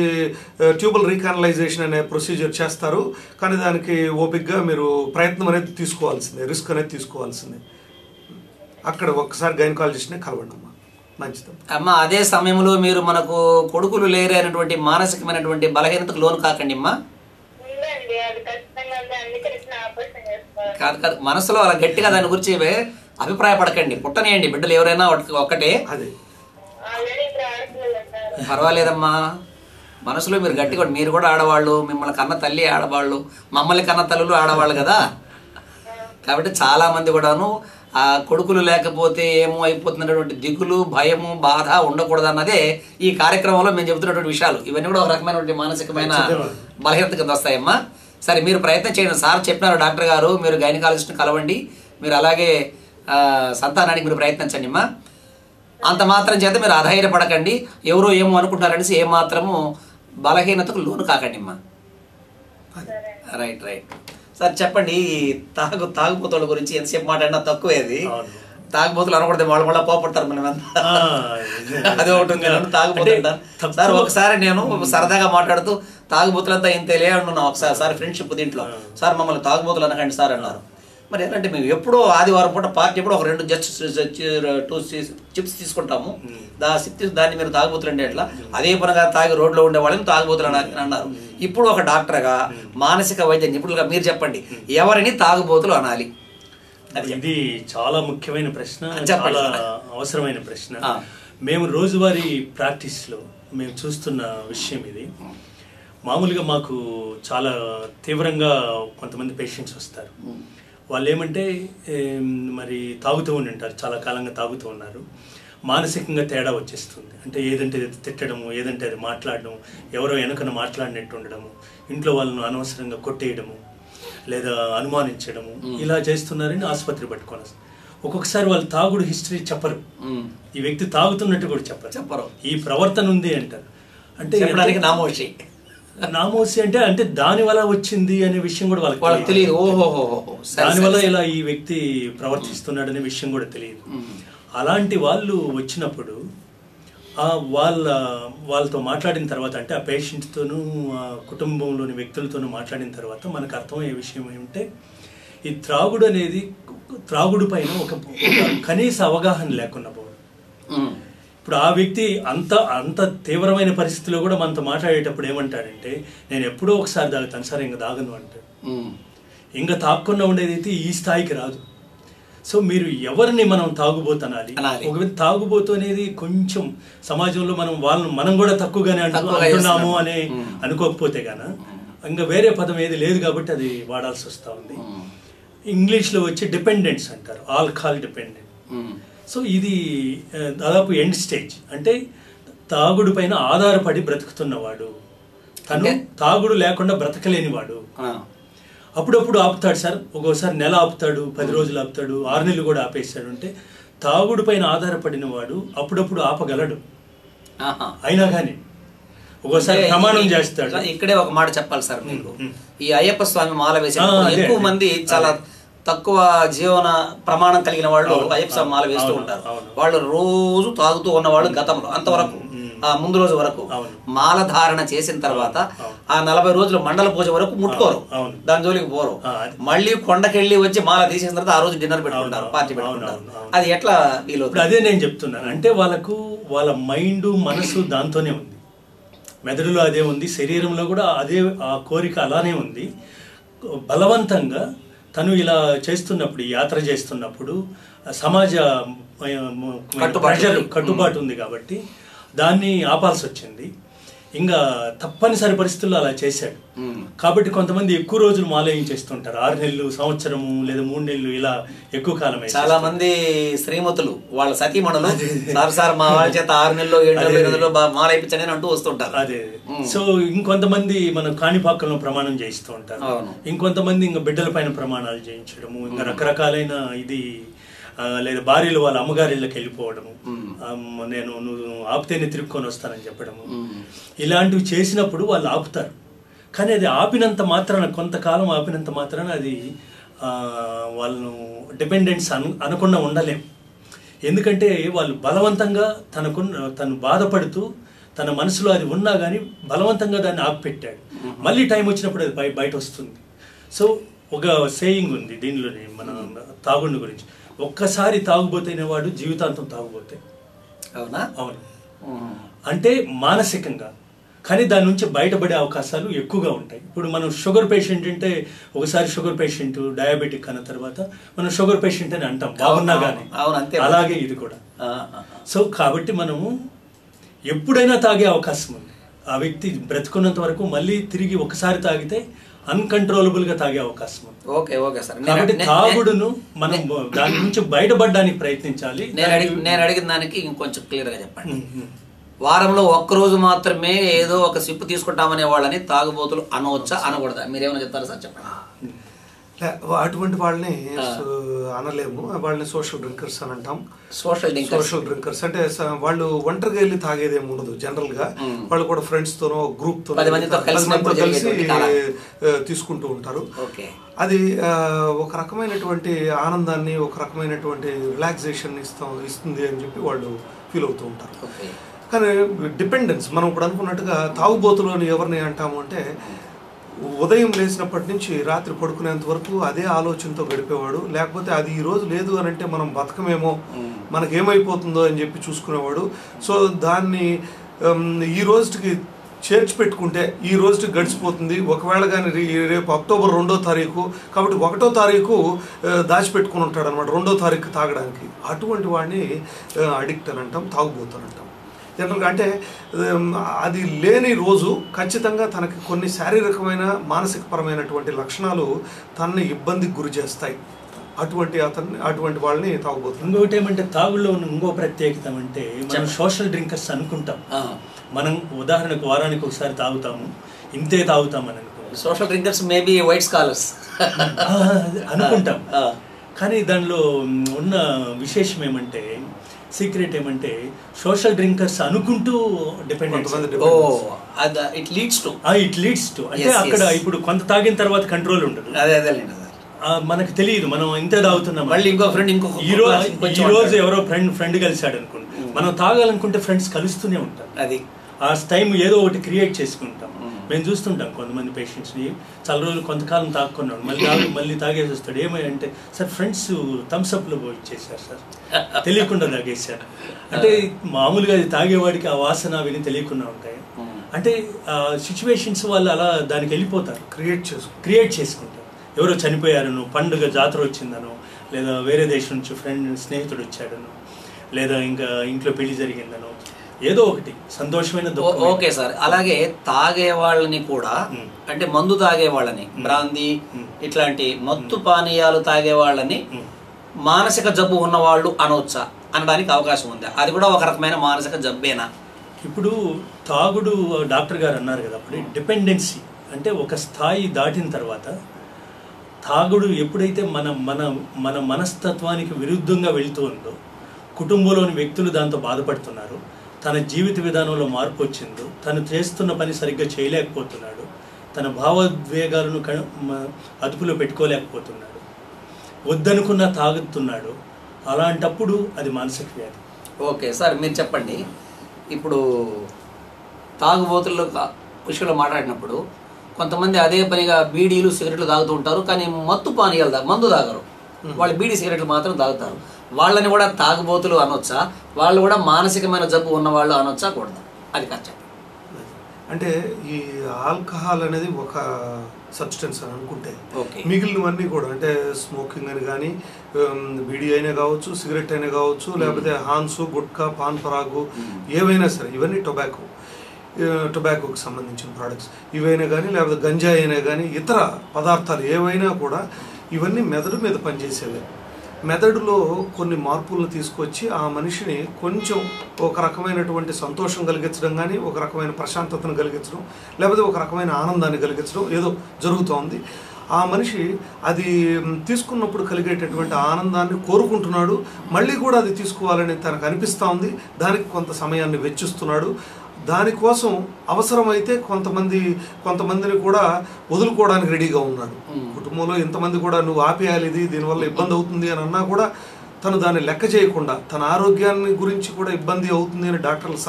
ట్యూబల్ రీకానలైజేషన్ అనే ప్రొసీజర్ చేస్తారు, కానీ దానికి ఓపిక్గా మీరు ప్రయత్నం అనేది తీసుకోవాల్సిందే, రిస్క్ అనేది తీసుకోవాల్సిందే. అక్కడ ఒక్కసారి గైనకాలజిస్ట్నే కలవండి అమ్మా, మంచిది అమ్మా. అదే సమయంలో మీరు మనకు కొడుకులు లేరు అనేటువంటి మానసికమైనటువంటి బలహీనతకు లోను కాకండి అమ్మా. కాదు, మనసులో అలా గట్టిగా దాని గురించి అభిప్రాయపడకండి, పుట్టనేయండి బిడ్డలు ఎవరైనా ఒక్కటే. పర్వాలేదమ్మా, మనసులో మీరు గట్టిగా, మీరు కూడా ఆడవాళ్ళు, మిమ్మల్ని కన్న తల్లి ఆడవాళ్ళు, మమ్మల్ని కన్న తల్లులు ఆడవాళ్ళు కదా. కాబట్టి చాలా మంది కూడాను ఆ కొడుకులు లేకపోతే ఏమో అయిపోతున్నటువంటి దిగులు, భయము, బాధ ఉండకూడదు అన్నదే ఈ కార్యక్రమంలో మేము చెబుతున్నటువంటి విషయాలు. ఇవన్నీ కూడా ఒక రకమైనటువంటి మానసికమైన బలహీనత కింద వస్తాయమ్మా. సరే, మీరు ప్రయత్నం చేయండి. సార్ చెప్పినారు డాక్టర్ గారు, మీరు గైనకాలజిస్ట్ని కలవండి, మీరు అలాగే సంతానానికి మీరు ప్రయత్నించండి అమ్మా. అంత మాత్రం చేత మీరు అధైర్యపడకండి, ఎవరో ఏమో అనుకుంటారనేసి ఏమాత్రము బలహీనతకు లోను కాకండి అమ్మా. Right right. సార్ చెప్పండి, తాగుబోతుల గురించి ఎంతసేపు మాట్లాడినా తక్కువేది. తాగుబోతులు అనకూడదు, వాళ్ళు మళ్ళీ పోపడతారు మనం అంతా. అదే ఒకటి ఉంది, తాగుబోతుంటారు. సార్ ఒకసారి నేను సరదాగా మాట్లాడుతూ తాగుబోతులంతా ఇంతేలే అంటున్నాం ఒకసారి ఫ్రెండ్షిప్ దీంట్లో. సార్ మమ్మల్ని తాగుబోతులు అనకండి సార్ అన్నారు. మరి ఏంటంటే మేము ఎప్పుడో ఆదివారం పూట పార్టీ ఎప్పుడో ఒక 2 చిప్స్ తీసుకుంటాము, దాన్ని మీరు తాగుబోతులు అంటే ఎట్లా? అదే పనిగా తాగి రోడ్లో ఉండే వాళ్ళని తాగుబోతులు అని అన్నారు. ఇప్పుడు ఒక డాక్టర్గా, మానసిక వైద్య నిపుణులుగా మీరు చెప్పండి, ఎవరిని తాగుబోతులు అనాలి? ఇది చాలా ముఖ్యమైన ప్రశ్న, చాలా అవసరమైన ప్రశ్న. మేము రోజువారీ ప్రాక్టీస్లో మేము చూస్తున్న విషయం ఇది. మామూలుగా మాకు చాలా తీవ్రంగా కొంతమంది పేషెంట్స్ వస్తారు. వాళ్ళు ఏమంటే మరి తాగుతూ ఉంటారు, చాలా కాలంగా తాగుతూ ఉన్నారు, మానసికంగా తేడా వచ్చేస్తుంది. అంటే ఏదంటే తిట్టడము, ఏదంటే అది మాట్లాడడం, ఎవరో వెనకన మాట్లాడినట్టు ఉండడము, ఇంట్లో వాళ్ళను అనవసరంగా కొట్టేయడము, లేదా అనుమానించడము ఇలా చేస్తున్నారని ఆసుపత్రి పట్టుకొని ఒక్కొక్కసారి వాళ్ళు తాగుడు హిస్టరీ చెప్పరు, ఈ వ్యక్తి తాగుతున్నట్టు కూడా చెప్పరు, ఈ ప్రవర్తన ఉంది అంటారు. అంటే నామోసి అంటే దాని వల్ల వచ్చింది అనే విషయం కూడా వాళ్ళకి తెలియదు, దాని వల్ల ఇలా ఈ వ్యక్తి ప్రవర్తిస్తున్నాడు అనే విషయం కూడా తెలియదు. అలాంటి వాళ్ళు వచ్చినప్పుడు వాళ్ళతో మాట్లాడిన తర్వాత, అంటే ఆ పేషెంట్తోనూ ఆ కుటుంబంలోని వ్యక్తులతోనూ మాట్లాడిన తర్వాత మనకు అర్థమయ్యే విషయం ఏమంటే ఈ త్రాగుడు అనేది త్రాగుడు పైన ఒక కనీస అవగాహన లేకుండా పోవడం. ఇప్పుడు ఆ వ్యక్తి అంత తీవ్రమైన పరిస్థితిలో కూడా మనతో మాట్లాడేటప్పుడు ఏమంటాడంటే నేను ఎప్పుడో ఒకసారి తాగుతాను సార్, ఇంకా తాగను అంటాడు. ఇంకా తాగకుండా ఉండేదైతే ఈ స్థాయికి రాదు. సో మీరు ఎవరిని మనం తాగుబోతనాలి, ఒకవేళ తాగుబోతు అనేది కొంచెం సమాజంలో మనం కూడా తక్కువగానే అంటున్నాము అని అనుకోకపోతే గాన ఇంకా వేరే పదం ఏది లేదు కాబట్టి అది వాడాల్సి వస్తూ ఉంది. ఇంగ్లీష్లో వచ్చి డిపెండెంట్స్ అంటారు, ఆల్కహాల్ డిపెండెంట్. సో ఇది దాదాపు ఎండ్ స్టేజ్, అంటే తాగుడు పైన ఆధారపడి బ్రతుకుతున్నవాడు, తను తాగుడు లేకుండా బ్రతకలేనివాడు. అప్పుడప్పుడు ఆపుతాడు సార్, ఒక్కోసారి నెల ఆపుతాడు, 10 రోజులు ఆపుతాడు, 6 నెలలు కూడా ఆపేస్తాడు. అంటే తాగుడు పైన ఆధారపడిన వాడు అప్పుడప్పుడు ఆపగలడు, అయినా కానీ ఒక్కోసారి ప్రమాణం చేస్తాడు. ఇక్కడే ఒక మాట చెప్పాలి సార్ మీకు, ఈ అయ్యప్ప స్వామి మాల వేసే ఎక్కువ మంది చాలా తక్కువ జీవన ప్రమాణం కలిగిన వాళ్ళు అయ్యప్ప స్వామి మాల వేస్తూ ఉంటారు. వాళ్ళు రోజు తాగుతూ ఉన్నవాళ్ళు గతంలో అంతవరకు, ఆ ముందు రోజు వరకు. మాల ధారణ చేసిన తర్వాత ఆ 40 రోజులు మండల పూజ వరకు ముట్టుకోరు, దాని జోలికి పోరు. మళ్ళీ కొండకెళ్ళి వచ్చి మాల తీసేసిన తర్వాత ఆ రోజు డిన్నర్ పెట్టుకుంటారు, పార్టీ పెట్టుకుంటారు. అది ఎట్లా వీళ్ళు? అదే నేను చెప్తున్నాను, అంటే వాళ్ళ మైండ్ మనసు దాంతోనే ఉంది, మెదడులో అదే ఉంది, శరీరంలో కూడా అదే ఆ కోరిక అలానే ఉంది. బలవంతంగా తను ఇలా చేస్తున్నప్పుడు, యాత్ర చేస్తున్నప్పుడు సమాజ కట్టుబాటు ఉంది కాబట్టి దాన్ని ఆపాల్సి వచ్చింది. ఇంకా తప్పనిసరి పరిస్థితుల్లో అలా చేశాడు కాబట్టి కొంతమంది ఎక్కువ రోజులు మాలయం చేస్తుంటారు, 6 నెలలు, సంవత్సరము లేదా 3 నెలలు, ఇలా ఎక్కువ కాలం. చాలా మంది శ్రీమతులు వాళ్ళ సతీమణులు సార్ మా వాళ్ళ చేత 6 నెలలు 7 నెలలు మాల అయిపించండి అంటూ వస్తుంటారు. అదే. సో ఇంకొంతమంది మనం కాణిపాకంలో ప్రమాణం చేయిస్తూ ఉంటారు, ఇంకొంతమంది ఇంకా బిడ్డల పైన ప్రమాణాలు చేయించడము, ఇంకా రకరకాలైన ఇది, లేదా భార్యలు వాళ్ళ అమ్మగారిళ్ళకి వెళ్ళిపోవడము, నువ్వు ఆపితేనే తిరుక్కొని వస్తానని చెప్పడము, ఇలాంటివి చేసినప్పుడు వాళ్ళు ఆపుతారు. కానీ అది ఆపినంత మాత్రాన, కొంతకాలం ఆపినంత మాత్రాన అది వాళ్ళను డిపెండెంట్స్ అనకుండా ఉండలేం. ఎందుకంటే వాళ్ళు బలవంతంగా తను బాధపడుతూ తన మనసులో అది ఉన్నా కానీ బలవంతంగా దాన్ని ఆపిపెట్టాడు. మళ్ళీ టైం వచ్చినప్పుడు అది బయట వస్తుంది. సో ఒక సేయింగ్ ఉంది దీనిలోనే మన తాగుడు గురించి, ఒక్కసారి తాగుబోతైన వాడు జీవితాంతం తాగుబోతే. అవునా? అవును. అంటే మానసికంగా, కానీ దాని నుంచి బయటపడే అవకాశాలు ఎక్కువగా ఉంటాయి. ఇప్పుడు మనం షుగర్ పేషెంట్ అంటే ఒకసారి షుగర్ పేషెంట్, డయాబెటిక్ అన్న తర్వాత మనం షుగర్ పేషెంట్ అని అంటాం బాగున్నా కానీ, అలాగే ఇది కూడా. సో కాబట్టి మనము ఎప్పుడైనా తాగే అవకాశం ఉంది. ఆ వ్యక్తి బ్రతుకున్నంత వరకు మళ్ళీ తిరిగి ఒకసారి తాగితే అన్కంట్రోలబుల్ గా తాగే అవకాశం ఉంది. Okay sir. కాబట్టి తాగుడును మనం దాని నుంచి బయటపడడానికి ప్రయత్నించాలి. నేను అడిగిన దానికి ఇంకొంచెం క్లియర్ గా చెప్పండి. వారంలో ఒక్కరోజు మాత్రమే ఏదో ఒక సిప్పు తీసుకుంటామనే వాళ్ళని తాగుబోతులు అనవచ్చా, అనకూడదా? మీరేమైనా చెప్తారా సార్? చెప్పండి. అటువంటి వాళ్ళని అనలేము, వాళ్ళని సోషల్ డ్రింకర్స్ అని అంటాం. సోషల్ డ్రింకర్స్ అంటే వాళ్ళు ఒంటరిగా వెళ్ళి తాగేదేమి ఉండదు. జనరల్ గా వాళ్ళు కూడా ఫ్రెండ్స్ తోనో గ్రూప్ తో కలిసి తీసుకుంటూ ఉంటారు. అది ఒక రకమైనటువంటి ఆనందాన్ని, ఒక రకమైనటువంటి రిలాక్సేషన్ ఇస్తుంది అని చెప్పి వాళ్ళు ఫీల్ అవుతూ ఉంటారు. కానీ డిపెండెన్స్, మనం ఇప్పుడు అనుకున్నట్టుగా తాగుబోతులోని ఎవరిని అంటాము అంటే ఉదయం లేచినప్పటి నుంచి రాత్రి పడుకునేంత వరకు అదే ఆలోచనతో గడిపేవాడు. లేకపోతే అది ఈ రోజు లేదు అని అంటే మనం బతకమేమో, మనకేమైపోతుందో అని చెప్పి చూసుకునేవాడు. సో దాన్ని ఈ రోజుకి చేర్చి పెట్టుకుంటే ఈ రోజుకి గడిచిపోతుంది. ఒకవేళ కానీ రేపు అక్టోబర్ 2వ తారీఖు కాబట్టి 1వ తారీఖు దాచిపెట్టుకుని ఉంటాడు అనమాట 2వ తారీఖు తాగడానికి. అటువంటి వాడిని అడిక్ట్ అని అంటాం, తాగుబోతాను అంటాం జనరల్గా. అంటే అది లేని రోజు ఖచ్చితంగా తనకి కొన్ని శారీరకమైన మానసికపరమైనటువంటి లక్షణాలు తనని ఇబ్బందికి గురి చేస్తాయి. అటువంటి వాళ్ళని తాగుబోతుంది. ఇంకొకటి ఏమంటే తాగుల్లో ఉన్న ఇంకో ప్రత్యేకత అంటే మనం సోషల్ డ్రింకర్స్ అనుకుంటాం. మనం ఉదాహరణకు వారానికి ఒకసారి తాగుతాము, ఇంతే తాగుతామని అనుకుంటాం. Social drinkers maybe white scholars అనుకుంటాం. కానీ దానిలో ఉన్న విశేషం ఏమంటే, సీక్రెట్ ఏమంటే, సోషల్ డ్రింకర్స్ అనుకుంటూ డిపెండెన్స్. ఇట్ లీడ్స్ టు అంటే అక్కడ ఇప్పుడు కొంత తాగిన తర్వాత కంట్రోల్ ఉండదు. మనకు తెలియదు మనం ఇంత తాగుతున్నాం. మళ్ళీ ఇంకో ఫ్రెండ్ ఈ రోజు ఎవరో ఫ్రెండ్ కలిసాడు అనుకోండి, మనం తాగాలనుకుంటే ఫ్రెండ్స్ కలుస్తూనే ఉంటారు. అది ఆ టైం ఏదో ఒకటి క్రియేట్ చేసుకుంటాం. మేము చూస్తుంటాం కొంతమంది పేషెంట్స్ని చాలా రోజులు కొంతకాలం తాక్కున్నాడు, మళ్ళీ తాగేసి వస్తాడు. ఏమంటే సార్ ఫ్రెండ్స్ థమ్స్అప్లో ఇచ్చేసారు సార్, తెలియకుండా తాగేశారు. అంటే మామూలుగా అది తాగేవాడికి ఆ వాసన విని తెలియకుండా ఉంటాయి. అంటే సిచ్యువేషన్స్ వాళ్ళు అలా దానికి వెళ్ళిపోతారు, క్రియేట్ చేసుకుంటారు. ఎవరో చనిపోయారనో, పండుగ జాతర వచ్చిందనో, లేదా వేరే దేశం నుంచి స్నేహితుడు వచ్చాడనో, లేదా ఇంకా ఇంట్లో పెళ్లి జరిగిందనో, ఏదో ఒకటి సంతోషమైన. ఓకే సార్, అలాగే తాగే వాళ్ళని కూడా, అంటే మందు తాగే వాళ్ళని, బ్రాందీ ఇట్లాంటి మత్తు పానీయాలు తాగే వాళ్ళని మానసిక జబ్బు ఉన్నవాళ్ళు అనవచ్చా అనడానికి అవకాశం ఉంది? అది కూడా ఒక రకమైన మానసిక జబ్బేనా? ఇప్పుడు తాగుడు డాక్టర్ గారు అన్నారు కదా, అప్పుడు డిపెండెన్సీ అంటే ఒక స్థాయి దాటిన తర్వాత తాగుడు ఎప్పుడైతే మన మన మన మనస్తత్వానికి విరుద్ధంగా వెళుతూ ఉందో, కుటుంబంలోని వ్యక్తులు దాంతో బాధపడుతున్నారు, తన జీవిత విధానంలో మార్పు వచ్చిందో, తను చేస్తున్న పని సరిగ్గా చేయలేకపోతున్నాడు, తన భావోద్వేగాలను అదుపులో పెట్టుకోలేకపోతున్నాడు, వద్దనుకున్న తాగుతున్నాడు, అలాంటప్పుడు అది మానసిక వ్యాధి. ఓకే సార్, మీరు చెప్పండి. ఇప్పుడు తాగుబోతుల విషయంలో మాట్లాడినప్పుడు కొంతమంది అదే పనిగా బీడీలు సిగరెట్లు తాగుతూ ఉంటారు, కానీ మత్తు పానీయాలు మందు తాగరు, వాళ్ళు బీడీ సిగరెట్లు మాత్రం తాగుతారు. వాళ్ళని కూడా తాగుబోతులు అనొచ్చా? వాళ్ళు కూడా మానసికమైన జబ్బు ఉన్నవాళ్ళు అనొచ్చా, కూడదా? అది కష్టం. అంటే ఈ ఆల్కహాల్ అనేది ఒక సబ్స్టెన్స్ అని అనుకుంటే, మిగిలినవన్నీ కూడా అంటే స్మోకింగ్ అని కానీ, బీడీ అయినా కావచ్చు, సిగరెట్ అయినా కావచ్చు, లేకపోతే హాన్సు, గుట్కా, పాన్ పరాగు, ఏవైనా సరే, ఇవన్నీ టొబాకోకి సంబంధించిన ప్రోడక్ట్స్ ఇవైనా కానీ, లేకపోతే గంజా అయినా కానీ, ఇతర పదార్థాలు ఏవైనా కూడా ఇవన్నీ మెదడు మీద పనిచేసేవి. మెదడులో కొన్ని మార్పులను తీసుకొచ్చి ఆ మనిషిని కొంచెం ఒక రకమైనటువంటి సంతోషం కలిగించడం కానీ, ఒక రకమైన ప్రశాంతతను కలిగించడం, లేకపోతే ఒక రకమైన ఆనందాన్ని కలిగించడం ఏదో జరుగుతోంది. ఆ మనిషి అది తీసుకున్నప్పుడు కలిగేటటువంటి ఆనందాన్ని కోరుకుంటున్నాడు, మళ్ళీ కూడా అది తీసుకోవాలని తనకు అనిపిస్తూ ఉంది, దానికి కొంత సమయాన్ని వెచ్చిస్తున్నాడు. దానికోసం అవసరమైతే కొంతమందిని కూడా వదులుకోవడానికి రెడీగా ఉన్నాడు. కుటుంబంలో ఇంతమంది కూడా నువ్వు ఆపేయాలి, ఇది దీనివల్ల ఇబ్బంది అవుతుంది అని అన్నా కూడా తను దాన్ని లెక్క చేయకుండా, తన ఆరోగ్యాన్ని గురించి కూడా ఇబ్బంది అవుతుంది అని డాక్టర్లు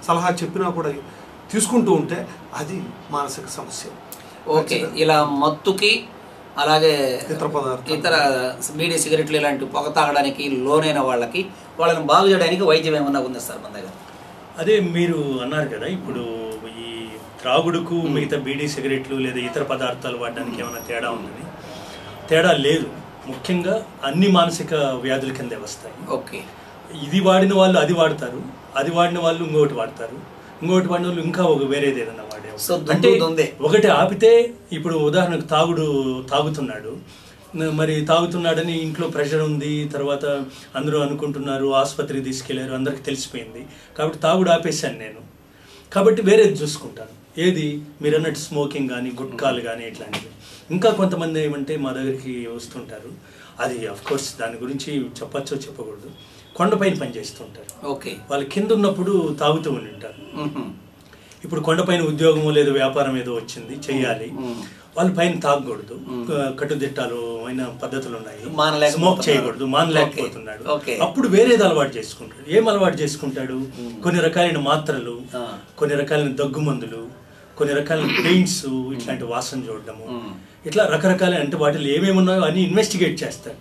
సలహా చెప్పినా కూడా తీసుకుంటూ ఉంటే అది మానసిక సమస్య. ఓకే, ఇలా మత్తుకి అలాగే ఇతర బీడీ సిగరెట్లు ఇలాంటి పొగ తాగడానికి లోనైన వాళ్ళని బాగు చేయడానికి వైద్యం ఏమన్నా ఉందా సార్ మన దగ్గర? అదే మీరు అన్నారు కదా, ఇప్పుడు ఈ త్రాగుడుకు మిగతా బీడీ సిగరెట్లు లేదా ఇతర పదార్థాలు వాడడానికి ఏమైనా తేడా ఉందని. తేడా లేదు, ముఖ్యంగా అన్ని మానసిక వ్యాధుల కిందే వస్తాయి. ఓకే, ఇది వాడిన వాళ్ళు అది వాడతారు, అది వాడిన వాళ్ళు ఇంకోటి వాడతారు, ఇంకోటి వాడిన వాళ్ళు ఇంకా ఒక వేరేది ఏదన్నా వాడేవారు. అంటే ఒకటి ఆపితే, ఇప్పుడు ఉదాహరణకు తాగుతున్నాడు, మరి తాగుతున్నాడని ఇంట్లో ప్రెషర్ ఉంది, తర్వాత అందరూ అనుకుంటున్నారు, ఆసుపత్రికి తీసుకెళ్లారు, అందరికి తెలిసిపోయింది, కాబట్టి తాగుడు ఆపేశాను నేను, కాబట్టి వేరేది చూసుకుంటాను. ఏది మీరు అన్నట్టు స్మోకింగ్ కానీ, గుట్కాలు కానీ ఇట్లాంటివి. ఇంకా కొంతమంది ఏమంటే మా దగ్గరికి వస్తుంటారు, అది అఫ్కోర్స్ దాని గురించి చెప్పచ్చో చెప్పకూడదు, కొండపైన పనిచేస్తుంటారు. ఓకే, వాళ్ళు కింద ఉన్నప్పుడు తాగుతూ ఉంటారు. ఇప్పుడు కొండపైన ఉద్యోగం లేదా వ్యాపారం ఏదో వచ్చింది చెయ్యాలి, వాళ్ళ పైన తాగకూడదు, కట్టుదిట్టాలు అయిన పద్ధతులు ఉన్నాయి, స్మోక్ చేయకూడదు, మానలేకపోతున్నాడు, అప్పుడు వేరేది అలవాటు చేసుకుంటాడు. ఏం అలవాటు చేసుకుంటాడు? కొన్ని రకాలైన మాత్రలు, కొన్ని రకాలైన దగ్గు మందులు, కొన్ని రకాలైన పెయింట్స్, ఇట్లాంటి వాసన చూడడము, ఇట్లా రకరకాల, అంటే వాటిలో ఏమేమి ఉన్నాయో అన్ని ఇన్వెస్టిగేట్ చేస్తారు.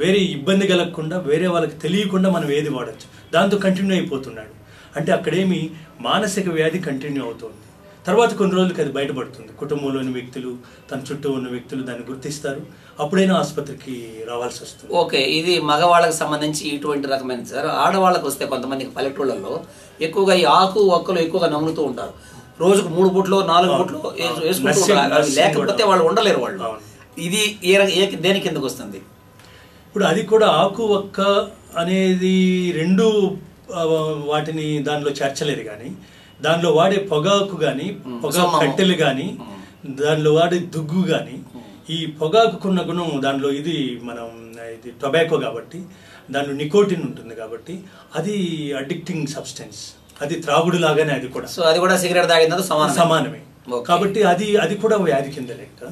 వేరే ఇబ్బంది కలగకుండా, వేరే వాళ్ళకి తెలియకుండా మనం ఏది వాడచ్చు, దాంతో కంటిన్యూ అయిపోతున్నాడు. అంటే అక్కడేమి మానసిక వ్యాధి కంటిన్యూ అవుతుంది. తర్వాత కొన్ని రోజులకి అది బయటపడుతుంది, కుటుంబంలోని వ్యక్తులు, తన చుట్టూ ఉన్న వ్యక్తులు దాన్ని గుర్తిస్తారు, అప్పుడైనా ఆసుపత్రికి రావాల్సి వస్తుంది. ఓకే, ఇది మగవాళ్ళకి సంబంధించి ఇటువంటి రకమైన సార్. ఆడవాళ్ళకి వస్తే కొంతమందికి పల్లెటూళ్ళలో ఎక్కువగా ఈ ఆకు ఒక్కలు ఎక్కువగా నమ్ముతూ ఉంటారు, రోజుకు 3 పూట్లు 4 పూట్లు వేసుకుంటూ ఉంటారు, లేకపోతే వాళ్ళు ఉండలేరు వాళ్ళు. ఇది దేనికి ఎందుకు వస్తుంది? ఇప్పుడు అది కూడా ఆకు ఒక్క అనేది రెండు వాటిని దానిలో చేర్చలేదు, కానీ దానిలో వాడే పొగాకు కానీ, పొగాకు కట్టెలు కానీ, దానిలో వాడే దుగ్గు కానీ ఈ పొగాకుకున్న గుణం దానిలో ఇది టొబాకో కాబట్టి దానిలో నికోటిన్ ఉంటుంది కాబట్టి అది అడిక్టింగ్ సబ్స్టెన్స్, అది త్రాగుడు లాగానే అది కూడా. సో అది కూడా సిగరెట్ తాగినంత సమానమే. కాబట్టి అది కూడా వ్యాధి కింద లెక్క,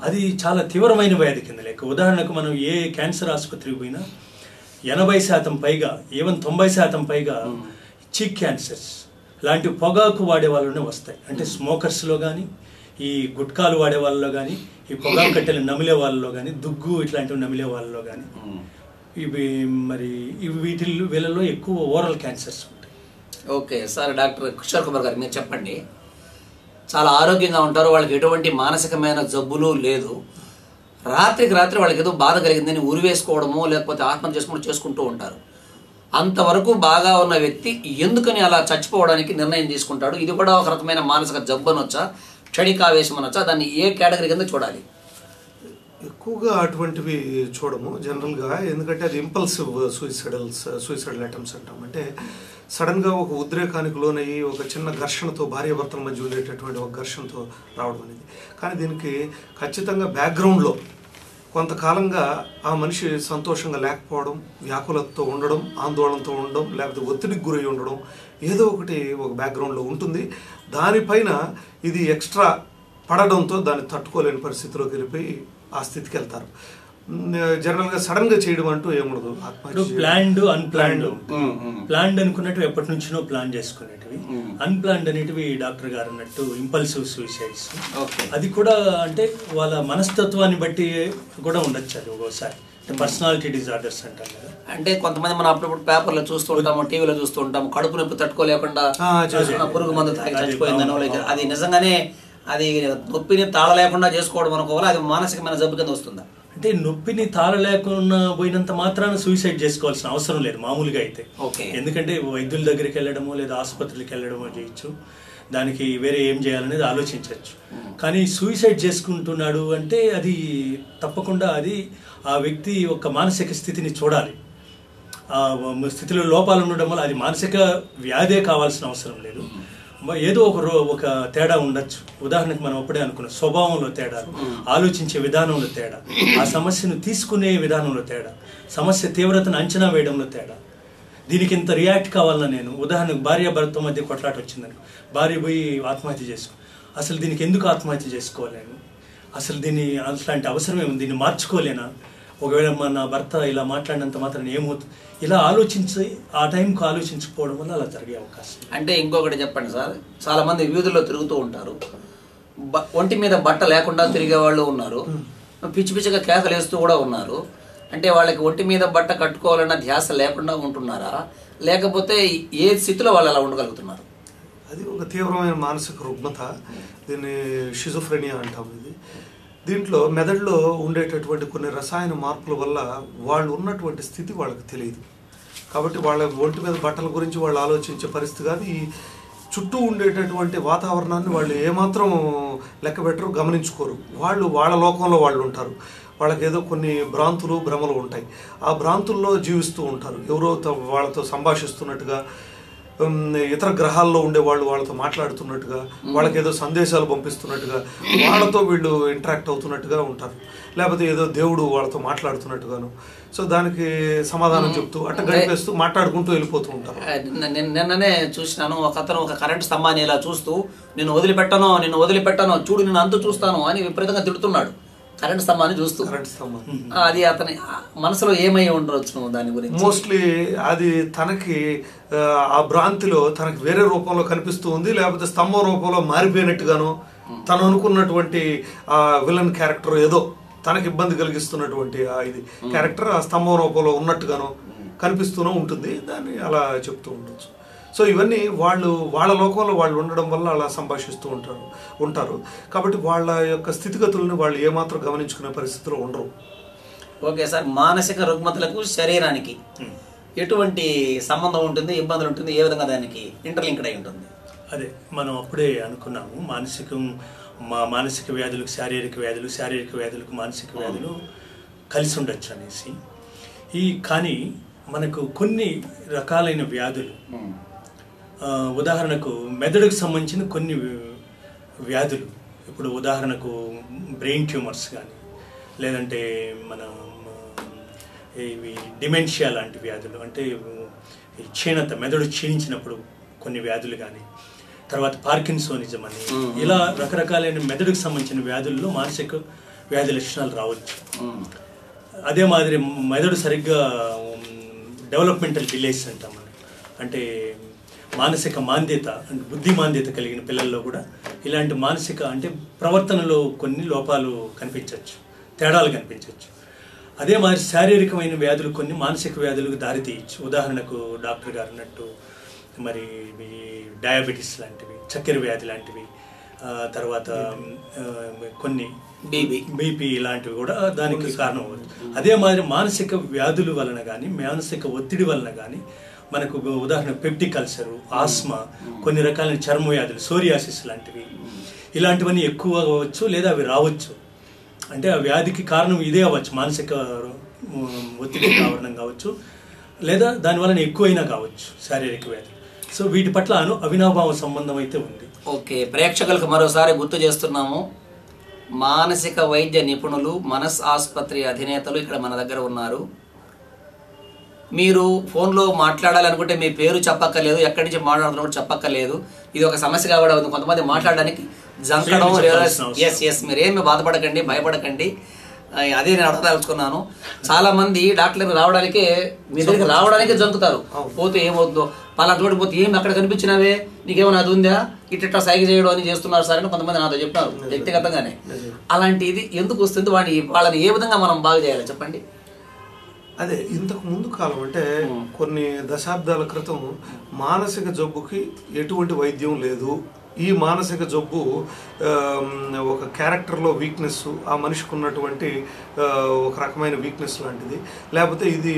అది చాలా తీవ్రమైన వ్యాధి కింద లెక్క. ఉదాహరణకు మనం ఏ క్యాన్సర్ ఆసుపత్రికి పోయినా 80% పైగా, ఈవెన్ 90% పైగా చీక్ క్యాన్సర్స్ లాంటి పొగాకు వాడే వాళ్ళనే వస్తాయి. అంటే స్మోకర్స్లో కానీ, ఈ గుట్కాలు వాడే వాళ్ళలో కానీ, ఈ పొగాకు కట్టెలు నమిలే వాళ్ళలో కానీ, దుగ్గు ఇట్లాంటివి నమిలే వాళ్ళలో కానీ, వీళ్ళలో ఎక్కువ ఓరల్ క్యాన్సర్స్ ఉంటాయి. Okay sir, doctor Kishore Kumar గారు మీరు చెప్పండి. చాలా ఆరోగ్యంగా ఉంటారు, వాళ్ళకి ఎటువంటి మానసికమైన జబ్బులు లేదు, రాత్రికి రాత్రి వాళ్ళకి ఏదో బాధ కలిగిందని ఉరివేసుకోవడమో లేకపోతే ఆత్మహత్య చేసుకుంటూ ఉంటారు. అంతవరకు బాగా ఉన్న వ్యక్తి ఎందుకని అలా చచ్చిపోవడానికి నిర్ణయం తీసుకుంటాడు? ఇది కూడా ఒక రకమైన మానసిక జబ్బు అనొచ్చా, క్షణికావేశం అనొచ్చా? దాన్ని ఏ కేటగిరీ కింద చూడాలి? ఎక్కువగా అటువంటివి చూడము జనరల్గా, ఎందుకంటే అది ఇంపల్సివ్ సూసైడల్ అటెంప్ట్స్ అంటాం. అంటే సడన్గా ఒక ఉద్రేకానికి లోనయ్యి ఒక చిన్న ఘర్షణతో, భార్యాభర్తల మధ్య ఉండేటటువంటి ఒక ఘర్షణతో రావడం అనేది. కానీ దీనికి ఖచ్చితంగా బ్యాక్గ్రౌండ్లో కొంతకాలంగా ఆ మనిషి సంతోషంగా లేకపోవడం, వ్యాకులతతో ఉండడం, ఆందోళనతో ఉండడం, లేకపోతే ఒత్తిడికి గురై ఉండడం, ఏదో ఒకటి ఒక బ్యాక్గ్రౌండ్లో ఉంటుంది. దానిపైన ఇది ఎక్స్ట్రా పడడంతో దాన్ని తట్టుకోలేని పరిస్థితిలోకి వెళ్ళిపోయి ఆ స్థితికి వెళ్తారు. జనరల్గా సడన్గా చేయడం అంటూ ఏముండదు. Planned, unplanned. ప్లాన్డ్ అనుకున్నట్టు ఎప్పటి నుంచినో ప్లాన్ చేసుకునేటివి, అన్ప్లాన్డ్ అనేటివి డాక్టర్ గారు అన్నట్టు ఇంపల్సివ్ సూసైడ్స్. అది కూడా అంటే వాళ్ళ మనస్తత్వాన్ని బట్టి కూడా ఉండొచ్చు. అది ఒక్కోసారి పర్సనాలిటీ డిజార్డర్స్ అంటారు కదా. అంటే కొంతమంది మనం అప్పుడప్పుడు పేపర్లో చూస్తూ ఉంటాము, టీవీలో చూస్తూ ఉంటాము, కడుపు నొప్పి తట్టుకోలేకుండా పురుగు మందు తాగి చచ్చిపోయిందనో, అది నిజంగానే అది నొప్పిని తాళలేకుండా చేసుకోవడం అనుకోవాలి, అది మానసికమైన జబ్బు కింద వస్తుందా? అంటే నొప్పిని తాళలేకుండా పోయినంత మాత్రాన సూసైడ్ చేసుకోవాల్సిన అవసరం లేదు మామూలుగా అయితే. ఎందుకంటే వైద్యుల దగ్గరికి వెళ్ళడమో లేదా ఆసుపత్రికి వెళ్ళడమో చేయొచ్చు, దానికి వేరే ఏం చేయాలనేది ఆలోచించవచ్చు. కానీ సూసైడ్ చేసుకుంటున్నాడు అంటే అది తప్పకుండా అది ఆ వ్యక్తి ఒక మానసిక స్థితిని చూడాలి. ఆ స్థితిలో లోపాలు ఉండడం వల్ల అది మానసిక వ్యాధే కావాల్సిన అవసరం లేదు, ఏదో ఒక తేడా ఉండొచ్చు. ఉదాహరణకు మనం అప్పుడే అనుకున్నాం, స్వభావంలో తేడా, ఆలోచించే విధానంలో తేడా, ఆ సమస్యను తీసుకునే విధానంలో తేడా, సమస్య తీవ్రతను అంచనా వేయడంలో తేడా. దీనికి ఇంత రియాక్ట్ కావాలన్నా నేను ఉదాహరణకు భార్యాభర్త మధ్య కొట్లాట వచ్చిందని భార్య పోయి ఆత్మహత్య చేసుకో, అసలు దీనికి ఎందుకు ఆత్మహత్య చేసుకోలేను, అసలు అట్లాంటి అవసరం ఏముంది, దీన్ని మార్చుకోలేనా, ఒకవేళ నా భర్త ఇలా మాట్లాడినంత మాత్రం ఏమవుతుంది, ఇలా ఆలోచించి ఆ టైంకి ఆలోచించుకోవడం వల్ల అలా జరిగే అవకాశం. అంటే ఇంకొకటి చెప్పండి సార్, చాలా మంది వీధుల్లో తిరుగుతూ ఉంటారు, ఒంటి మీద బట్ట లేకుండా తిరిగే వాళ్ళు ఉన్నారు, పిచ్చి పిచ్చిగా కేకలేస్తూ కూడా ఉన్నారు. అంటే వాళ్ళకి ఒంటి మీద బట్ట కట్టుకోవాలన్న ధ్యాస లేకుండా ఉంటున్నారా, లేకపోతే ఏ స్థితిలో వాళ్ళు అలా ఉండగలుగుతున్నారు? అది ఒక తీవ్రమైన మానసిక రుగ్మత, దీన్ని షిజోఫ్రెనియా అంటాం. దీంట్లో మెదడులో ఉండేటటువంటి కొన్ని రసాయన మార్పుల వల్ల వాళ్ళు ఉన్నటువంటి స్థితి వాళ్ళకి తెలియదు. కాబట్టి వాళ్ళ ఒంటి మీద బట్టల గురించి వాళ్ళు ఆలోచించే పరిస్థితి కాదు. ఈ చుట్టూ ఉండేటటువంటి వాతావరణాన్ని వాళ్ళు ఏమాత్రం లెక్క పెట్టరు, గమనించుకోరు. వాళ్ళు వాళ్ళ లోకంలో వాళ్ళు ఉంటారు. వాళ్ళకి ఏదో కొన్ని భ్రాంతులు, భ్రమలు ఉంటాయి. ఆ భ్రాంతుల్లో జీవిస్తూ ఉంటారు. ఎవరో వాళ్ళతో సంభాషిస్తున్నట్టుగా, ఇతర గ్రహాల్లో ఉండే వాళ్ళతో మాట్లాడుతున్నట్టుగా, వాళ్ళకి ఏదో సందేశాలు పంపిస్తున్నట్టుగా, వాళ్ళతో వీళ్ళు ఇంటరాక్ట్ అవుతున్నట్టుగా ఉంటారు. లేకపోతే ఏదో దేవుడు వాళ్ళతో మాట్లాడుతున్నట్టుగాను. సో దానికి సమాధానం చెప్తూ అట్ట గడిపేస్తూ మాట్లాడుకుంటూ వెళ్ళిపోతూ ఉంటారు. నిన్ననే చూసినాను, ఒక అతను ఒక కరెంట్ స్తంభాన్ని ఇలా చూస్తూ నిన్ను వదిలిపెట్టను చూడు నిన్ను అంతు చూస్తాను అని విపరీతంగా తిడుతున్నాడు. కరెంట్ స్తంభాన్ని చూస్తూ. అది అతని మనసులో ఏమై ఉండవచ్చు దాని గురించి? మోస్ట్లీ అది తనకి ఆ భ్రాంతిలో తనకి వేరే రూపంలో కనిపిస్తూ ఉంది, లేకపోతే స్తంభం రూపంలో మారిపోయినట్టుగాను, తను అనుకున్నటువంటి ఆ విలన్ క్యారెక్టర్ ఏదో తనకి ఇబ్బంది కలిగిస్తున్నటువంటి ఇది క్యారెక్టర్ ఆ స్తంభం రూపంలో ఉన్నట్టుగాను కనిపిస్తూనే ఉంటుంది. దాన్ని అలా చెప్తూ ఉండొచ్చు. సో ఇవన్నీ వాళ్ళ లోకంలో వాళ్ళు ఉండడం వల్ల అలా సంభాషిస్తూ ఉంటారు. కాబట్టి వాళ్ళ యొక్క స్థితిగతులను వాళ్ళు ఏమాత్రం గమనించుకునే పరిస్థితిలో ఉండరు. ఓకే సార్, మానసిక రుగ్మతలకు శరీరానికి ఎటువంటి సంబంధం ఉంటుంది, ఇబ్బందులు ఉంటుంది, ఏ విధంగా దానికి ఇంటర్లింక్డ్ అయి ఉంటుంది? అదే మనం అప్పుడే అనుకున్నాము, మానసిక వ్యాధులకు శారీరక వ్యాధులు, శారీరక వ్యాధులకు మానసిక వ్యాధులు కలిసి ఉండొచ్చు అనేసి. కానీ మనకు కొన్ని రకాలైన వ్యాధులు, ఉదాహరణకు మెదడుకు సంబంధించిన కొన్ని వ్యాధులు, ఇప్పుడు ఉదాహరణకు బ్రెయిన్ ట్యూమర్స్ కానీ, లేదంటే మన ఇవి డిమెన్షియా లాంటి వ్యాధులు, అంటే ఈ క్షీణత, మెదడు క్షీణించినప్పుడు కొన్ని వ్యాధులు కానీ, తర్వాత పార్కిన్సోనిజం అని, ఇలా రకరకాలైన మెదడుకు సంబంధించిన వ్యాధుల్లో మానసిక వ్యాధి లక్షణాలు రావచ్చు. అదే మాదిరి మెదడు సరిగ్గా డెవలప్మెంటల్ డిలేస్ అంటాం మనం, అంటే మానసిక మాంద్యత, బుద్ధి మాంద్యత కలిగిన పిల్లల్లో కూడా ఇలాంటి మానసిక అంటే ప్రవర్తనలో కొన్ని లోపాలు కనిపించవచ్చు, తేడాలు కనిపించవచ్చు. అదే మాదిరి శారీరకమైన వ్యాధులు కొన్ని మానసిక వ్యాధులకు దారితీయచ్చు. ఉదాహరణకు డాక్టర్ గారు అన్నట్టు మరి డయాబెటీస్ లాంటివి, చక్కెర వ్యాధి లాంటివి, తర్వాత కొన్ని బీపీ ఇలాంటివి కూడా దానికి కారణం అవ్వచ్చు. అదే మాదిరి మానసిక వ్యాధుల వలన కానీ, మానసిక ఒత్తిడి వలన కానీ మనకు ఉదాహరణ పెప్టిక్ అల్సరు, ఆస్మా, కొన్ని రకాలైన చర్మ వ్యాధులు, సోరియాసిస్ లాంటివి, ఇలాంటివన్నీ ఎక్కువ అవ్వచ్చు లేదా అవి రావచ్చు. అంటే ఆ వ్యాధికి కారణం ఇదే అవ్వచ్చు, మానసిక ఒత్తిడి కారణం కావచ్చు, లేదా దానివల్ల ఎక్కువైనా కావచ్చు శారీరక వ్యాధి. సో వీటి పట్ల అవినాభావ సంబంధం అయితే ఉంది. ఓకే, ప్రేక్షకులకు మరోసారి గుర్తు చేస్తున్నాము, మానసిక వైద్య నిపుణులు, మనస్ ఆసుపత్రి అధినేతలు ఇక్కడ మన దగ్గర ఉన్నారు. మీరు ఫోన్లో మాట్లాడాలనుకుంటే మీ పేరు చెప్పక్కర్లేదు, ఎక్కడి నుంచి మాట్లాడుతున్నప్పుడు చెప్పక్కర్లేదు. ఇది ఒక సమస్యగా కూడా ఉంది, కొంతమంది మాట్లాడడానికి జంకడం. ఎస్, మీరేమి బాధపడకండి, భయపడకండి. అదే నేను అడగదలుచుకున్నాను. చాలా మంది డాక్టర్లకు రావడానికే, మీ దగ్గరికి రావడానికే జంకుతారు. పోతే ఏమవుతుందో, పలా చోటు పోతే ఏమి అక్కడ కనిపించినవే, నీకేమైనా అది ఉందా, ఇట్లా సైగ చేయడం అని చేస్తున్నారు సార్ అని కొంతమంది నాతో చెప్పినారు వ్యక్తిగతంగానే. అలాంటిది ఎందుకు వస్తుంది, వాళ్ళని ఏ విధంగా మనం బాగు చేయాలి చెప్పండి. అదే ఇంతకు ముందు కాలం అంటే కొన్ని దశాబ్దాల క్రితం మానసిక జబ్బుకి ఎటువంటి వైద్యం లేదు, ఈ మానసిక జబ్బు ఒక క్యారెక్టర్లో వీక్నెస్, ఆ మనిషికి ఉన్నటువంటి ఒక రకమైన వీక్నెస్ లాంటిది, లేకపోతే ఇది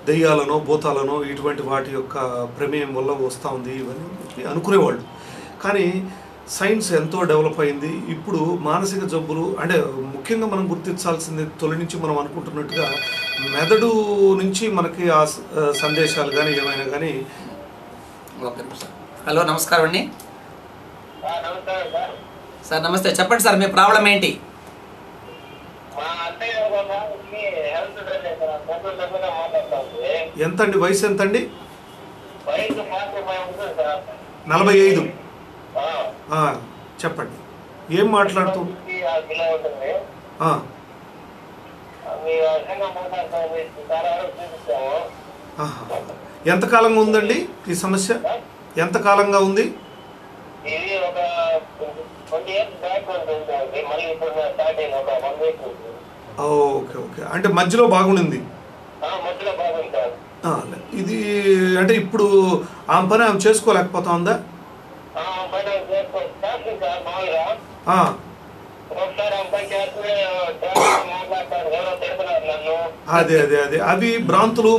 దెయ్యాలనో భూతాలనో ఇటువంటి వాటి యొక్క ప్రమేయం వల్ల వస్తూ ఉంది ఇవన్నీ అనుకునేవాళ్ళు. కానీ సైన్స్ ఎంతో డెవలప్ అయింది. ఇప్పుడు మానసిక జబ్బులు అంటే ముఖ్యంగా మనం గుర్తించాల్సింది, తొలి నుంచి మనం అనుకుంటున్నట్టుగా మెదడు నుంచి మనకి ఆ సందేశాలు కానీ ఏమైనా కానీ. హలో, నమస్కారం అండి సార్. నమస్తే, చెప్పండి సార్, మీ ప్రాబ్లం ఏంటి? ఎంతండి వయసు, ఎంతండి? 45. చెప్పండి, ఏం మాట్లాడుతూ? ఎంతకాలంగా ఉందండి ఈ సమస్య? ఎంతకాలంగా ఉంది? ఓకే ఓకే, అంటే మధ్యలో బాగుండింది. ఇది అంటే ఇప్పుడు ఆమె పని ఆమె చేసుకోలేకపోతా ఉందా? అదే అదే అదే అవి భ్రాంతులు,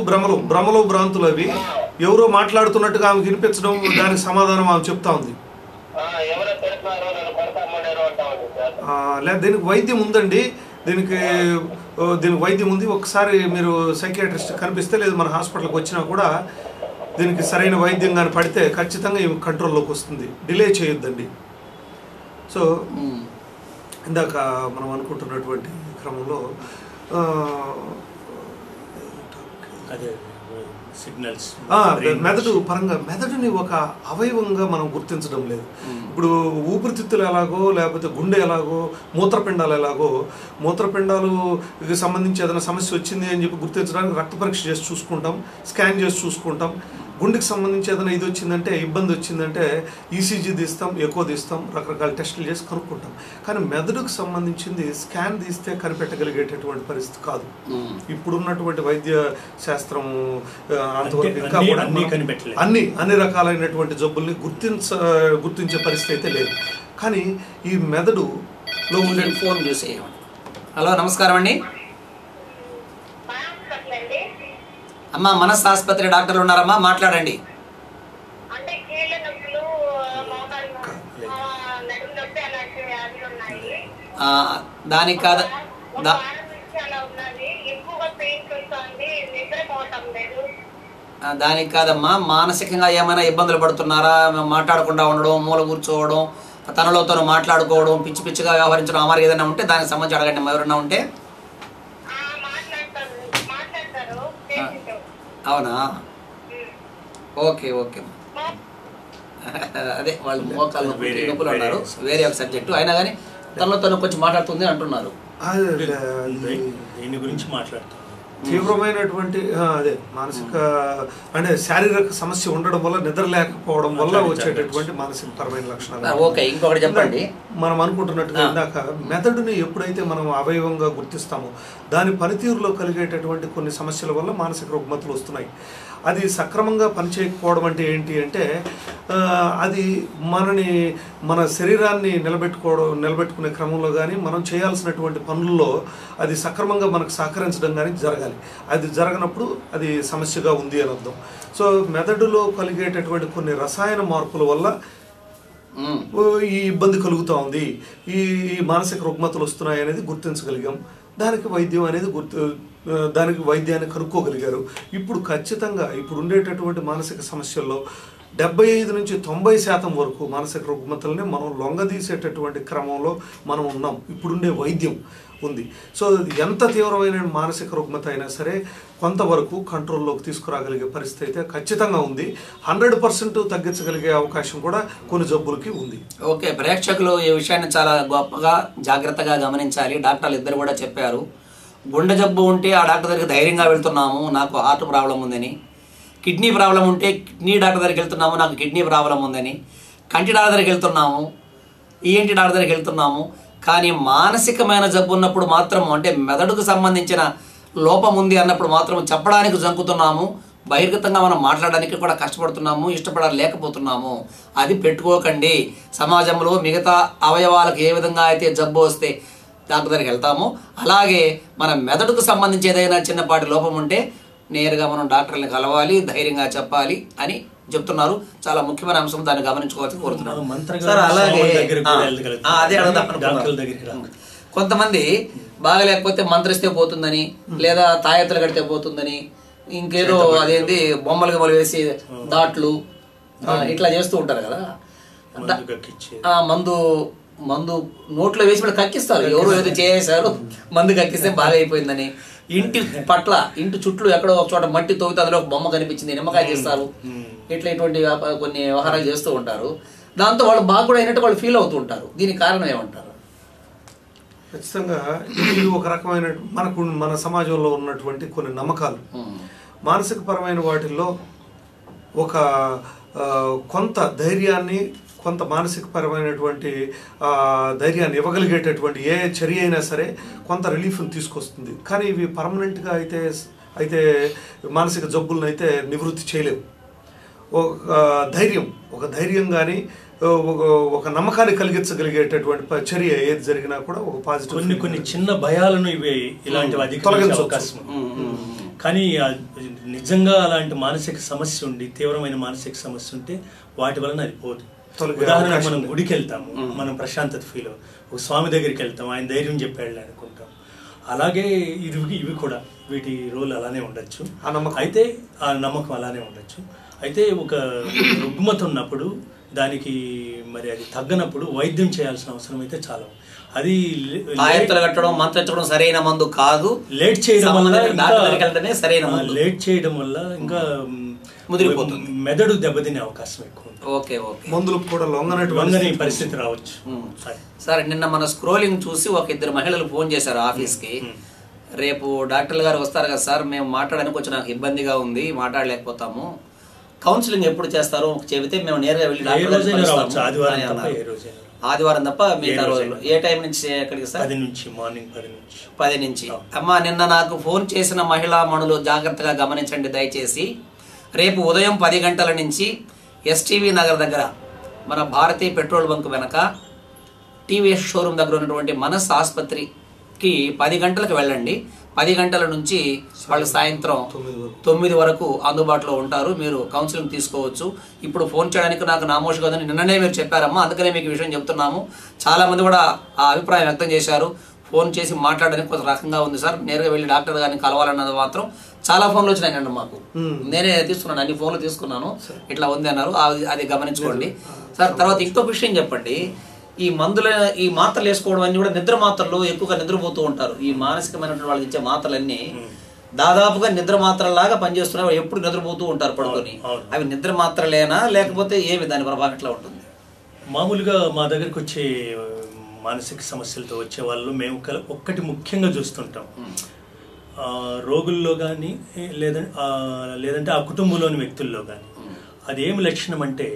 భ్రమలు భ్రాంతులు. అవి ఎవరో మాట్లాడుతున్నట్టుగా ఆమె వినిపించడం, దానికి సమాధానం ఆమె చెప్తా ఉంది. లేదా దీనికి వైద్యం ఉందండి, దీనికి వైద్యం ఉంది. ఒకసారి మీరు సైకియాట్రిస్ట్ కనిపిస్తే, లేదు మన హాస్పిటల్కి వచ్చినా కూడా దీనికి సరైన వైద్యం కానీ పడితే ఖచ్చితంగా ఈ కంట్రోల్లోకి వస్తుంది. డిలే చేయొద్దండి. సో ఇందాక మనం అనుకుంటున్నటువంటి క్రమంలో సిగ్నల్స్ మెదడు పరంగా మెదడుని ఒక అవయవంగా మనం గుర్తించడం లేదు. ఇప్పుడు ఊపిరితిత్తులు ఎలాగో, లేకపోతే గుండె ఎలాగో, మూత్రపిండాలు ఎలాగో, మూత్రపిండాలుకి సంబంధించి ఏదైనా సమస్య వచ్చింది అని చెప్పి గుర్తించడానికి రక్త పరీక్ష చేసి చూసుకుంటాం, స్కాన్ చేసి చూసుకుంటాం. గుండెకి సంబంధించి ఏదైనా ఇది వచ్చిందంటే, ఇబ్బంది వచ్చిందంటే ఈసీజీ తీస్తాం, ఎకో తీస్తాం, రకరకాల టెస్టులు చేసి కనుక్కుంటాం. కానీ మెదడుకు సంబంధించింది స్కాన్ తీస్తే కనిపెట్టగలిగేటటువంటి పరిస్థితి కాదు. ఇప్పుడున్నటువంటి వైద్య శాస్త్రం అంతవరకు ఇంకా కూడా అన్ని రకాలైనటువంటి జబ్బుల్ని గుర్తించే పరిస్థితి అయితే లేదు. కానీ ఈ మెదడులో ఉండే ఫోన్ చూసి. హలో, నమస్కారం అండి అమ్మా. మనస్ ఆసుపత్రి డాక్టర్లు ఉన్నారమ్మా, మాట్లాడండి. దానికి కాదు, దానికి కాదమ్మా, మానసికంగా ఏమైనా ఇబ్బందులు పడుతున్నారా? మాట్లాడకుండా ఉండడం, మూల కూర్చోవడం, తనలో తను మాట్లాడుకోవడం, పిచ్చి పిచ్చిగా వ్యవహరించడం అమారు ఏదైనా ఉంటే దానికి సంబంధించి అడగండి. ఎవరైనా ఉంటే. అవునా? Okay okay. అదే వాళ్ళు మోకాళ్ళు నొప్పులు అన్నారు, వేరే ఒక సబ్జెక్టు. అయినా కానీ తనలో తను కొంచెం మాట్లాడుతుంది అంటున్నారు. దీని గురించి మాట్లాడుతుంది. తీవ్రమైనటువంటి అదే మానసిక అంటే శారీరక సమస్య ఉండడం వల్ల, నిద్ర లేకపోవడం వల్ల వచ్చేటటువంటి మానసిక పరమైన లక్షణాలు. ఓకే, ఇంకొకటి చెప్పండి. మనం అనుకుంటున్నట్టుగా ఇందాక మెదడుని ఎప్పుడైతే మనం అవయవంగా గుర్తిస్తామో దాని పనితీరులో కలిగేటటువంటి కొన్ని సమస్యల వల్ల మానసిక రుగ్మతలు వస్తున్నాయి. అది సక్రమంగా పనిచేయకపోవడం అంటే ఏంటి అంటే అది మన శరీరాన్ని నిలబెట్టుకునే క్రమంలో కానీ మనం చేయాల్సినటువంటి పనుల్లో అది సక్రమంగా మనకు సహకరించడం కానీ జరగాలి. అది జరగనప్పుడు అది సమస్యగా ఉంది అని అర్థం. సో మెదడులో కలిగేటటువంటి కొన్ని రసాయన మార్పుల వల్ల ఈ ఇబ్బంది కలుగుతూ ఉంది, ఈ మానసిక రుగ్మతలు వస్తున్నాయి అనేది గుర్తించగలిగాం. దానికి వైద్యాన్ని కనుక్కోగలిగారు. ఇప్పుడు ఖచ్చితంగా ఇప్పుడు ఉండేటటువంటి మానసిక సమస్యల్లో 75 నుంచి 90% వరకు మానసిక రుగ్మతల్ని మనం లొంగదీసేటటువంటి క్రమంలో మనం ఉన్నాం. ఇప్పుడుండే వైద్యం ఉంది. సో ఎంత తీవ్రమైన మానసిక రుగ్మత అయినా సరే కొంతవరకు కంట్రోల్లోకి తీసుకురాగలిగే పరిస్థితి అయితే ఖచ్చితంగా ఉంది. 100% తగ్గించగలిగే అవకాశం కూడా కొన్ని జబ్బులకి ఉంది. ఓకే, ప్రేక్షకులు ఈ విషయాన్ని చాలా గొప్పగా జాగ్రత్తగా గమనించాలి. డాక్టర్లు ఇద్దరు కూడా చెప్పారు, గుండె జబ్బు ఉంటే ఆ డాక్టర్ దగ్గరికి ధైర్యంగా వెళ్తున్నాము, నాకు హార్ట్ ప్రాబ్లం ఉందని. కిడ్నీ ప్రాబ్లం ఉంటే కిడ్నీ డాక్టర్ దగ్గరికి వెళ్తున్నాము, నాకు కిడ్నీ ప్రాబ్లం ఉందని. కంటి డాక్టర్ దగ్గరికి వెళ్తున్నాము, ఈఎన్టీ డాక్టర్ దగ్గరికి వెళ్తున్నాము. కానీ మానసికమైన జబ్బు ఉన్నప్పుడు మాత్రం, అంటే మెదడుకు సంబంధించిన లోపం ఉంది అన్నప్పుడు మాత్రం చెప్పడానికి జంకుతున్నాము, బహిర్గతంగా మనం మాట్లాడడానికి కూడా కష్టపడుతున్నాము, ఇష్టపడలేకపోతున్నాము. అది పెట్టుకోకండి. సమాజంలో మిగతా అవయవాలకు ఏ విధంగా అయితే జబ్బు వస్తే డాక్టర్ దగ్గరికి వెళ్తాము, అలాగే మన మెదడుకు సంబంధించి ఏదైనా చిన్నపాటి లోపం ఉంటే నేరుగా మనం డాక్టర్ని కలవాలి, ధైర్యంగా చెప్పాలి అని చెప్తున్నారు. చాలా ముఖ్యమైన అంశం, దాన్ని గమనించుకోవాల్సి కోరుతున్నాను. అదే అడుగుతాను. కొంతమంది బాగలేకపోతే మంత్రిస్తే పోతుందని, లేదా తాయెత్తులు కడితే పోతుందని, ఇంకేదో అదేంటి బొమ్మలు వేసి దాట్లు ఇట్లా చేస్తూ ఉంటారు కదా. మందు నోట్లో వేసి కూడా కక్కిస్తారు. ఎవరు ఏదో చేశారు, మందు కక్కిస్తే బాగా అయిపోయిందని. ఇంటి చుట్టూ ఎక్కడో ఒక చోట మట్టి తవ్వితే అందులో ఒక బొమ్మ కనిపించింది, నిమ్మకాయ చేస్తారు. ఇట్లా ఇటువంటి కొన్ని వ్యవహారాలు చేస్తూ ఉంటారు. దాంతో వాళ్ళు బాగా కూడా అయినట్టు వాళ్ళు ఫీల్ అవుతూ ఉంటారు. దీనికి కారణం ఏమంటారు? ఖచ్చితంగా ఇది ఒక రకమైన మన సమాజంలో ఉన్నటువంటి కొన్ని నమ్మకాలు. మానసిక పరమైన వాటిల్లో ఒక కొంత ధైర్యాన్ని, కొంత మానసిక పరమైనటువంటి ధైర్యాన్ని ఇవ్వగలిగేటటువంటి ఏ చర్య అయినా సరే కొంత రిలీఫ్ని తీసుకొస్తుంది. కానీ ఇవి పర్మనెంట్గా అయితే మానసిక జబ్బులను అయితే నివృత్తి చేయలేవు. ఒక ధైర్యం కానీ ఒక నమ్మకాన్ని కలిగించగలిగేటటువంటి చర్య ఏది జరిగినా కూడా ఒక పాజిటివ్ కొన్ని చిన్న భయాలను ఇలాంటివి తొలగించే అవకాశం. కానీ నిజంగా అలాంటి మానసిక సమస్య ఉండి, తీవ్రమైన మానసిక సమస్య ఉంటే వాటి వలన అది పోదు. ఉదాహరణకు మనం గుడికి వెళ్తాము, మనం ప్రశాంతత ఫీల్, ఒక స్వామి దగ్గరికి వెళ్తాం, ఆయన ధైర్యం చెప్పాడు అనుకుంటాం. అలాగే ఇవి కూడా వీటి రోల్ అలానే ఉండొచ్చు. అయితే ఆ నమ్మకం అలానే ఉండొచ్చు. అయితే ఒక రుగ్మత ఉన్నప్పుడు దానికి మరి అది తగ్గనప్పుడు వైద్యం చేయాల్సిన అవసరం అయితే చాలా. అది కట్టడం, మంత్రించడం సరైన మందు కాదు. లేట్ చేయడం వల్ల ఇంకా ముదిరిపోతుంది, మెదడు దెబ్బతినే అవకాశం ఎక్కువ. మందులు కూడా లొంగని పరిస్థితి రావచ్చు. సరే, నిన్న మన స్క్రోలింగ్ చూసి ఒక ఇద్దరు మహిళలు ఫోన్ చేశారు ఆఫీస్కి. రేపు డాక్టర్లు గారు వస్తారు కదా సార్, మేము మాట్లాడడానికి కొంచెం నాకు ఇబ్బందిగా ఉంది, మాట్లాడలేకపోతాము, కౌన్సిలింగ్ ఎప్పుడు చేస్తారు చెబితే మేము నేరుగా వెళ్ళి ఆదివారం తప్ప మిగతా రోజులు. ఏ టైం నుంచి ఎక్కడికి సార్? 10 నుంచి. అమ్మా, నిన్న నాకు ఫోన్ చేసిన మహిళా మణులు జాగ్రత్తగా గమనించండి దయచేసి. రేపు ఉదయం 10 గంటల నుంచి ఎస్టీవీ నగర్ దగ్గర మన భారతీయ పెట్రోల్ బంక్ వెనక టీవీఎస్ షోరూమ్ దగ్గర ఉన్నటువంటి మనస్ ఆసుపత్రికి 10 గంటలకు వెళ్ళండి. 10 గంటల నుంచి వాళ్ళు సాయంత్రం 9 వరకు అందుబాటులో ఉంటారు. మీరు కౌన్సిలింగ్ తీసుకోవచ్చు. ఇప్పుడు ఫోన్ చేయడానికి నాకు నామోషి కదని నిన్ననే మీరు చెప్పారమ్మా, అందుకనే మీకు విషయం చెప్తున్నాము. చాలామంది కూడా ఆ అభిప్రాయం వ్యక్తం చేశారు. ఫోన్ చేసి మాట్లాడడానికి కొంత రకంగా ఉంది సార్, నేరుగా వెళ్ళి డాక్టర్ గారిని కలవాలన్నది మాత్రం చాలా ఫోన్లు వచ్చినాయి మాకు. నేనే తీసుకున్నాను, అన్ని ఫోన్లు తీసుకున్నాను, ఇట్లా ఉంది అన్నారు. అది గమనించుకోండి సార్. తర్వాత ఇంకో విషయం చెప్పండి, ఈ మాత్రలు వేసుకోవడం అన్ని కూడా నిద్ర మాత్రలు, ఎక్కువగా నిద్రపోతూ ఉంటారు. ఈ మానసికమైనటువంటి వాళ్ళకి ఇచ్చే మాత్రలన్నీ దాదాపుగా నిద్ర మాత్రలాగా పనిచేస్తున్నాయి, ఎప్పుడు నిద్రపోతూ ఉంటారు పడుకొని. అవి నిద్ర మాత్రలేనా లేకపోతే ఏమి దాని ప్రభావం ఎట్లా ఉంటుంది? మామూలుగా మా దగ్గరకు వచ్చే మానసిక సమస్యలతో వచ్చే వాళ్ళు మేము ఒక్కటి ముఖ్యంగా చూస్తుంటాం, రోగుల్లో కానీ లేదంటే ఆ కుటుంబంలోని వ్యక్తుల్లో కానీ. అదేమి లక్షణం అంటే,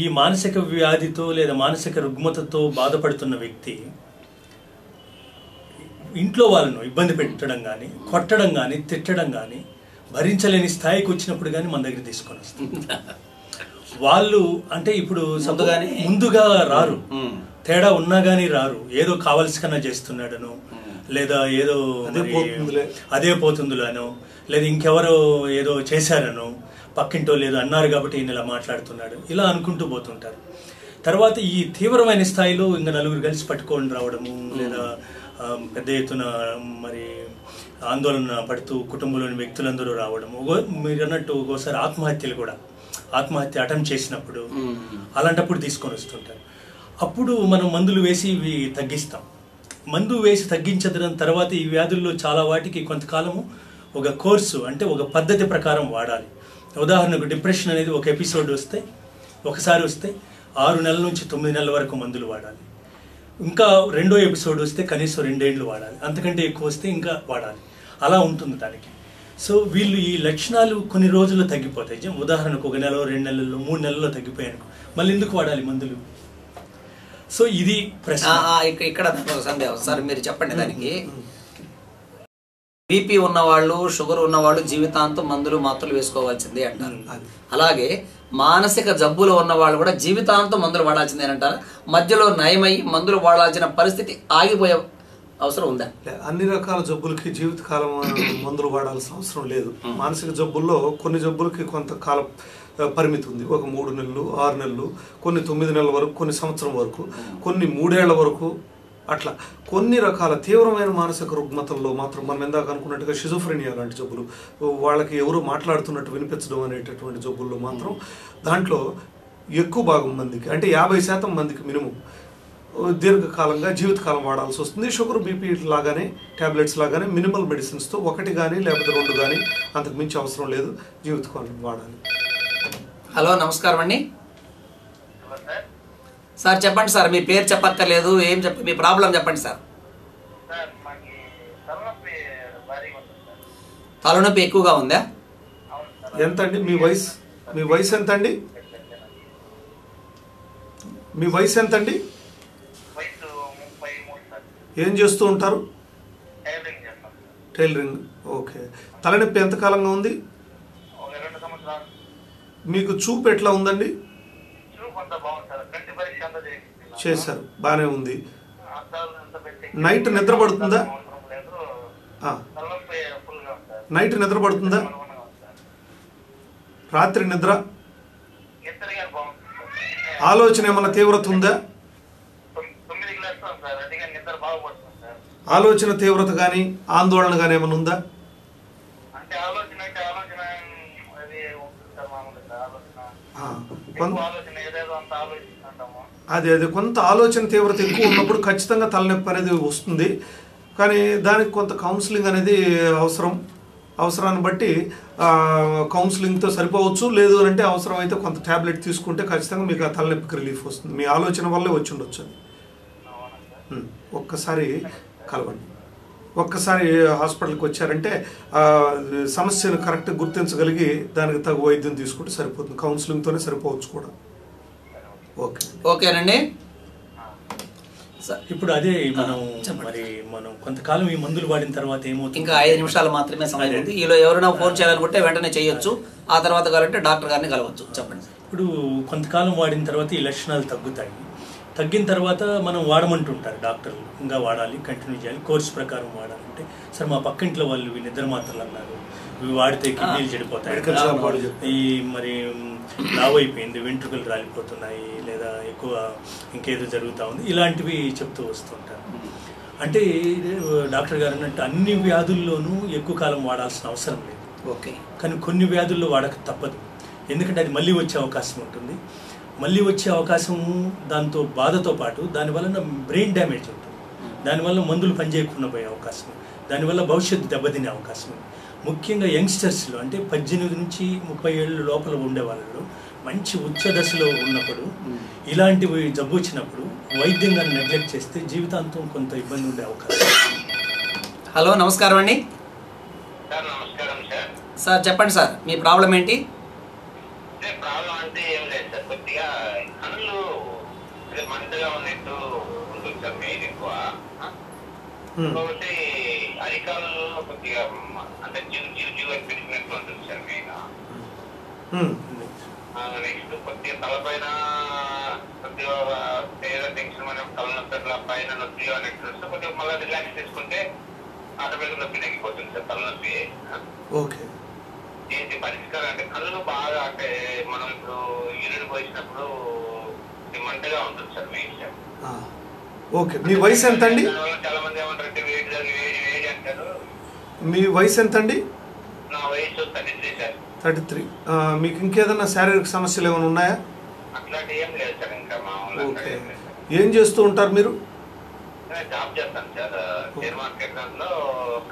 ఈ మానసిక వ్యాధితో లేదా మానసిక రుగ్మతతో బాధపడుతున్న వ్యక్తి ఇంట్లో వాళ్ళను ఇబ్బంది పెట్టడం కానీ, కొట్టడం కానీ, తిట్టడం కానీ భరించలేని స్థాయికి వచ్చినప్పుడు కానీ మన దగ్గర తీసుకొని వస్తారు. వాళ్ళు అంటే ఇప్పుడు ముందుగా రారు, తేడా ఉన్నా కానీ రారు, ఏదో కావాల్సి కన్నా చేస్తున్నాడను, లేదా ఏదో అదే పోతుందిలేనో, లేదా ఇంకెవరో ఏదో చేశారనో, పక్కింటో లేదో అన్నారు కాబట్టి ఈయన ఇలా మాట్లాడుతున్నాడు, ఇలా అనుకుంటూ పోతుంటారు. తర్వాత ఈ తీవ్రమైన స్థాయిలో ఇంకా నలుగురు కలిసి పట్టుకొని రావడము, లేదా పెద్ద ఎత్తున మరి ఆందోళన పడుతూ కుటుంబంలోని వ్యక్తులందరూ రావడము, మీరు అన్నట్టు ఒక్కోసారి ఆత్మహత్య అటెంప్ట్ చేసినప్పుడు అలాంటప్పుడు తీసుకొని వస్తుంటారు. అప్పుడు మనం మందులు వేసి ఇవి తగ్గిస్తాం. మందు వేసి తగ్గించడం తర్వాత ఈ వ్యాధుల్లో చాలా వాటికి కొంతకాలము ఒక కోర్సు అంటే ఒక పద్ధతి ప్రకారం వాడాలి. ఉదాహరణకు డిప్రెషన్ అనేది ఒక ఎపిసోడ్ ఒకసారి వస్తే 6 నెలల నుంచి 9 నెలల వరకు మందులు వాడాలి. ఇంకా రెండో ఎపిసోడ్ వస్తే కనీసం 2 ఏళ్ళు వాడాలి, అంతకంటే ఎక్కువ వస్తే ఇంకా వాడాలి. అలా ఉంటుంది దానికి. సో వీళ్ళు ఈ లక్షణాలు కొన్ని రోజుల్లో తగ్గిపోతాయి. ఉదాహరణకు 1 నెల, 2 నెలల్లో, 3 నెలల్లో తగ్గిపోయాను, మళ్ళీ ఎందుకు వాడాలి మందులు? సో ఇది ప్రశ్న. ఇక్కడ సందేహం సార్, మీరు చెప్పండి దానికి. బీపీ ఉన్నవాళ్ళు, షుగర్ ఉన్నవాళ్ళు జీవితాంతం మందులు మాత్రలు వేసుకోవాల్సిందే అంటారు. అలాగే మానసిక జబ్బులు ఉన్న వాళ్ళు కూడా జీవితాంతం మందులు వాడాల్సిందే అంటారు. మధ్యలో నయమై మందులు వాడాల్సిన పరిస్థితి ఆగిపోయే అవసరం ఉందా? అన్ని రకాల జబ్బులకి జీవితకాలం మందులు వాడాల్సిన అవసరం లేదు. మానసిక జబ్బుల్లో కొన్ని జబ్బులకి కొంతకాల పరిమితి ఉంది. ఒక 3 నెలలు, 6 నెలలు, కొన్ని 9 నెలల వరకు, కొన్ని సంవత్సరం వరకు, కొన్ని 3 ఏళ్ల వరకు. అట్లా కొన్ని రకాల తీవ్రమైన మానసిక రుగ్మతల్లో మాత్రం మనం ఇందాక అనుకున్నట్టుగా షిజోఫ్రెనియా లాంటి జబ్బులు, వాళ్ళకి ఎవరు మాట్లాడుతున్నట్టు వినిపించడం అనేటటువంటి జబ్బుల్లో మాత్రం దాంట్లో ఎక్కువ భాగం మందికి అంటే 50% మందికి మినిమం దీర్ఘకాలంగా జీవితకాలం వాడాల్సి వస్తుంది. షుగర్, బీపీ లాగానే టాబ్లెట్స్ లాగానే మినిమల్ మెడిసిన్స్తో 1 కానీ లేకపోతే 2 కానీ అంతకు మించి అవసరం లేదు, జీవితకాలం వాడాలి. హలో, నమస్కారం అండి సార్. చెప్పండి సార్, మీ పేరు చెప్పక్కర్లేదు, ఏం మీ ప్రాబ్లం చెప్పండి సార్. తలనొప్పి ఎక్కువగా ఉందా? ఎంత అండి మీ వయసు? ఎంత అండి? మీ వయసు ఎంత అండి? ఏం చేస్తూ ఉంటారు? టైలరింగ్. ఓకే. తలనొప్పి ఎంతకాలంగా ఉంది? మీకు చూపు ఎట్లా ఉందండి? చేశారు, బాగానే ఉంది. నైట్ నిద్ర పడుతుందా? నైట్ నిద్ర పడుతుందా? రాత్రి నిద్ర? ఆలోచన ఏమన్నా తీవ్రత ఉందా? ఆలోచన తీవ్రత కానీ ఆందోళన కానీ ఏమైనా ఉందా? అదే కొంత ఆలోచన తీవ్రత ఎక్కువ ఉన్నప్పుడు ఖచ్చితంగా తలనొప్పి అనేది వస్తుంది. కానీ దానికి కొంత కౌన్సిలింగ్ అనేది అవసరాన్ని బట్టి కౌన్సిలింగ్తో సరిపోవచ్చు. లేదు అంటే అవసరం అయితే కొంత ట్యాబ్లెట్ తీసుకుంటే ఖచ్చితంగా మీకు ఆ తలనొప్పికి రిలీఫ్ వస్తుంది. మీ ఆలోచన వల్లే వచ్చి ఉండొచ్చు అది. ఒక్కసారి కలవండి, ఒక్కసారి హాస్పిటల్కి వచ్చారంటే సమస్యను కరెక్ట్గా గుర్తించగలిగి దానికి తగు వైద్యం తీసుకుంటే సరిపోతుంది. కౌన్సిలింగ్తోనే సరిపోవచ్చు కూడా. ఓకేనండి. ఇప్పుడు అదే మనం కొంతకాలం ఈ మందులు వాడిన తర్వాత ఏమవుతుంది? ఇంకా 5 నిమిషాలు మాత్రమే సమయం ఉంది. ఈలో ఎవరైనా ఫోన్ చేయాలనుకుంటే వెంటనే చేయొచ్చు. ఆ తర్వాత కావాలంటే డాక్టర్ గారిని కలవచ్చు. చెప్పండి. ఇప్పుడు కొంతకాలం వాడిన తర్వాత ఈ లక్షణాలు తగ్గుతాయి. తగ్గిన తర్వాత మనం వాడమంటుంటారు డాక్టర్లు, ఇంకా వాడాలి, కంటిన్యూ చేయాలి, కోర్సు ప్రకారం వాడాలంటే సార్ మా పక్కింట్లో వాళ్ళు ఇవి నిద్ర మాత్రలు అన్నారు, ఇవి వాడితే కిడ్నీలు చెడిపోతాయి, ఈ మరి లావు అయిపోయింది, వెంట్రుకలు రాలిపోతున్నాయి, లేదా ఎక్కువ ఇంకేదో జరుగుతూ ఉంది, ఇలాంటివి చెప్తూ వస్తుంటారు. అంటే డాక్టర్ గారు అన్నట్టు అన్ని వ్యాధుల్లోనూ ఎక్కువ కాలం వాడాల్సిన అవసరం లేదు. ఓకే. కానీ కొన్ని వ్యాధుల్లో వాడక తప్పదు, ఎందుకంటే అది మళ్ళీ వచ్చే అవకాశం ఉంటుంది. మళ్ళీ వచ్చే అవకాశం, దాంతో బాధతో పాటు దానివల్ల బ్రెయిన్ డ్యామేజ్ ఉంటుంది, దానివల్ల మందులు పనిచేయకుండా పోయే అవకాశం, దానివల్ల భవిష్యత్తు దెబ్బతినే అవకాశం. ముఖ్యంగా యంగ్స్టర్స్లో అంటే 18 నుంచి 30 ఏళ్ళ లోపల ఉండే వాళ్ళలో మంచి ఉచ్చ దశలో ఉన్నప్పుడు ఇలాంటివి జబ్బు వచ్చినప్పుడు వైద్యంగా నెగ్లెక్ట్ చేస్తే జీవితాంతం కొంత ఇబ్బంది ఉండే అవకాశం. హలో, నమస్కారం అండి. సార్ నమస్కారం సార్. సార్ చెప్పండి సార్, మీ ప్రాబ్లం ఏంటి? ప్రాబ్లం అంటే ఏం లేదు సార్, కొద్దిగా కళ్ళు మంటగా ఉన్నట్టు ఉంటుంది సార్, మెయిన్ ఎక్కువ. ఇంకొకటి అరికాలలో కొద్దిగా అంటే జీవ పెరిగినట్టు ఉంటుంది సార్ మెయిన్. నెక్స్ట్ కొద్దిగా తలపైన కొద్దిగా ఏదో టెన్షన్ మనం తలనొప్పి పైన నొప్పి అన్నట్టు వస్తే కొద్దిగా మళ్ళీ రిలాక్స్ చేసుకుంటే ఆటోమేటిక్ నొప్పి తగ్గిపోతుంది సార్ తలనొప్పి. ఏంటి పరిష్కారం అంటే కళ్ళు బాగా అంటే మనం ఇప్పుడు యూరిన్ పోసినప్పుడు మంటగా ఉంటుంది సార్ మెయిన్ సార్. ఓకే, మీ వయసు ఎంత అండి? చాలా మంది ఏమంటారంటే వేడి వేడి అంటారు. మీ వయసు ఎంత అండి? నా వయసు 33 సార్. 33. మీకు ఇంకేదన్నా శారీరక సమస్యలు ఏమైనా ఉన్నాయా? అట్లాంటి ఏం లేదు సార్, ఇంకా మామూలు. ఓకే, ఏం చేస్తూ ఉంటారు మీరు? జాబ్ చేస్తాను సార్, షేర్ మార్కెట్ దాంట్లో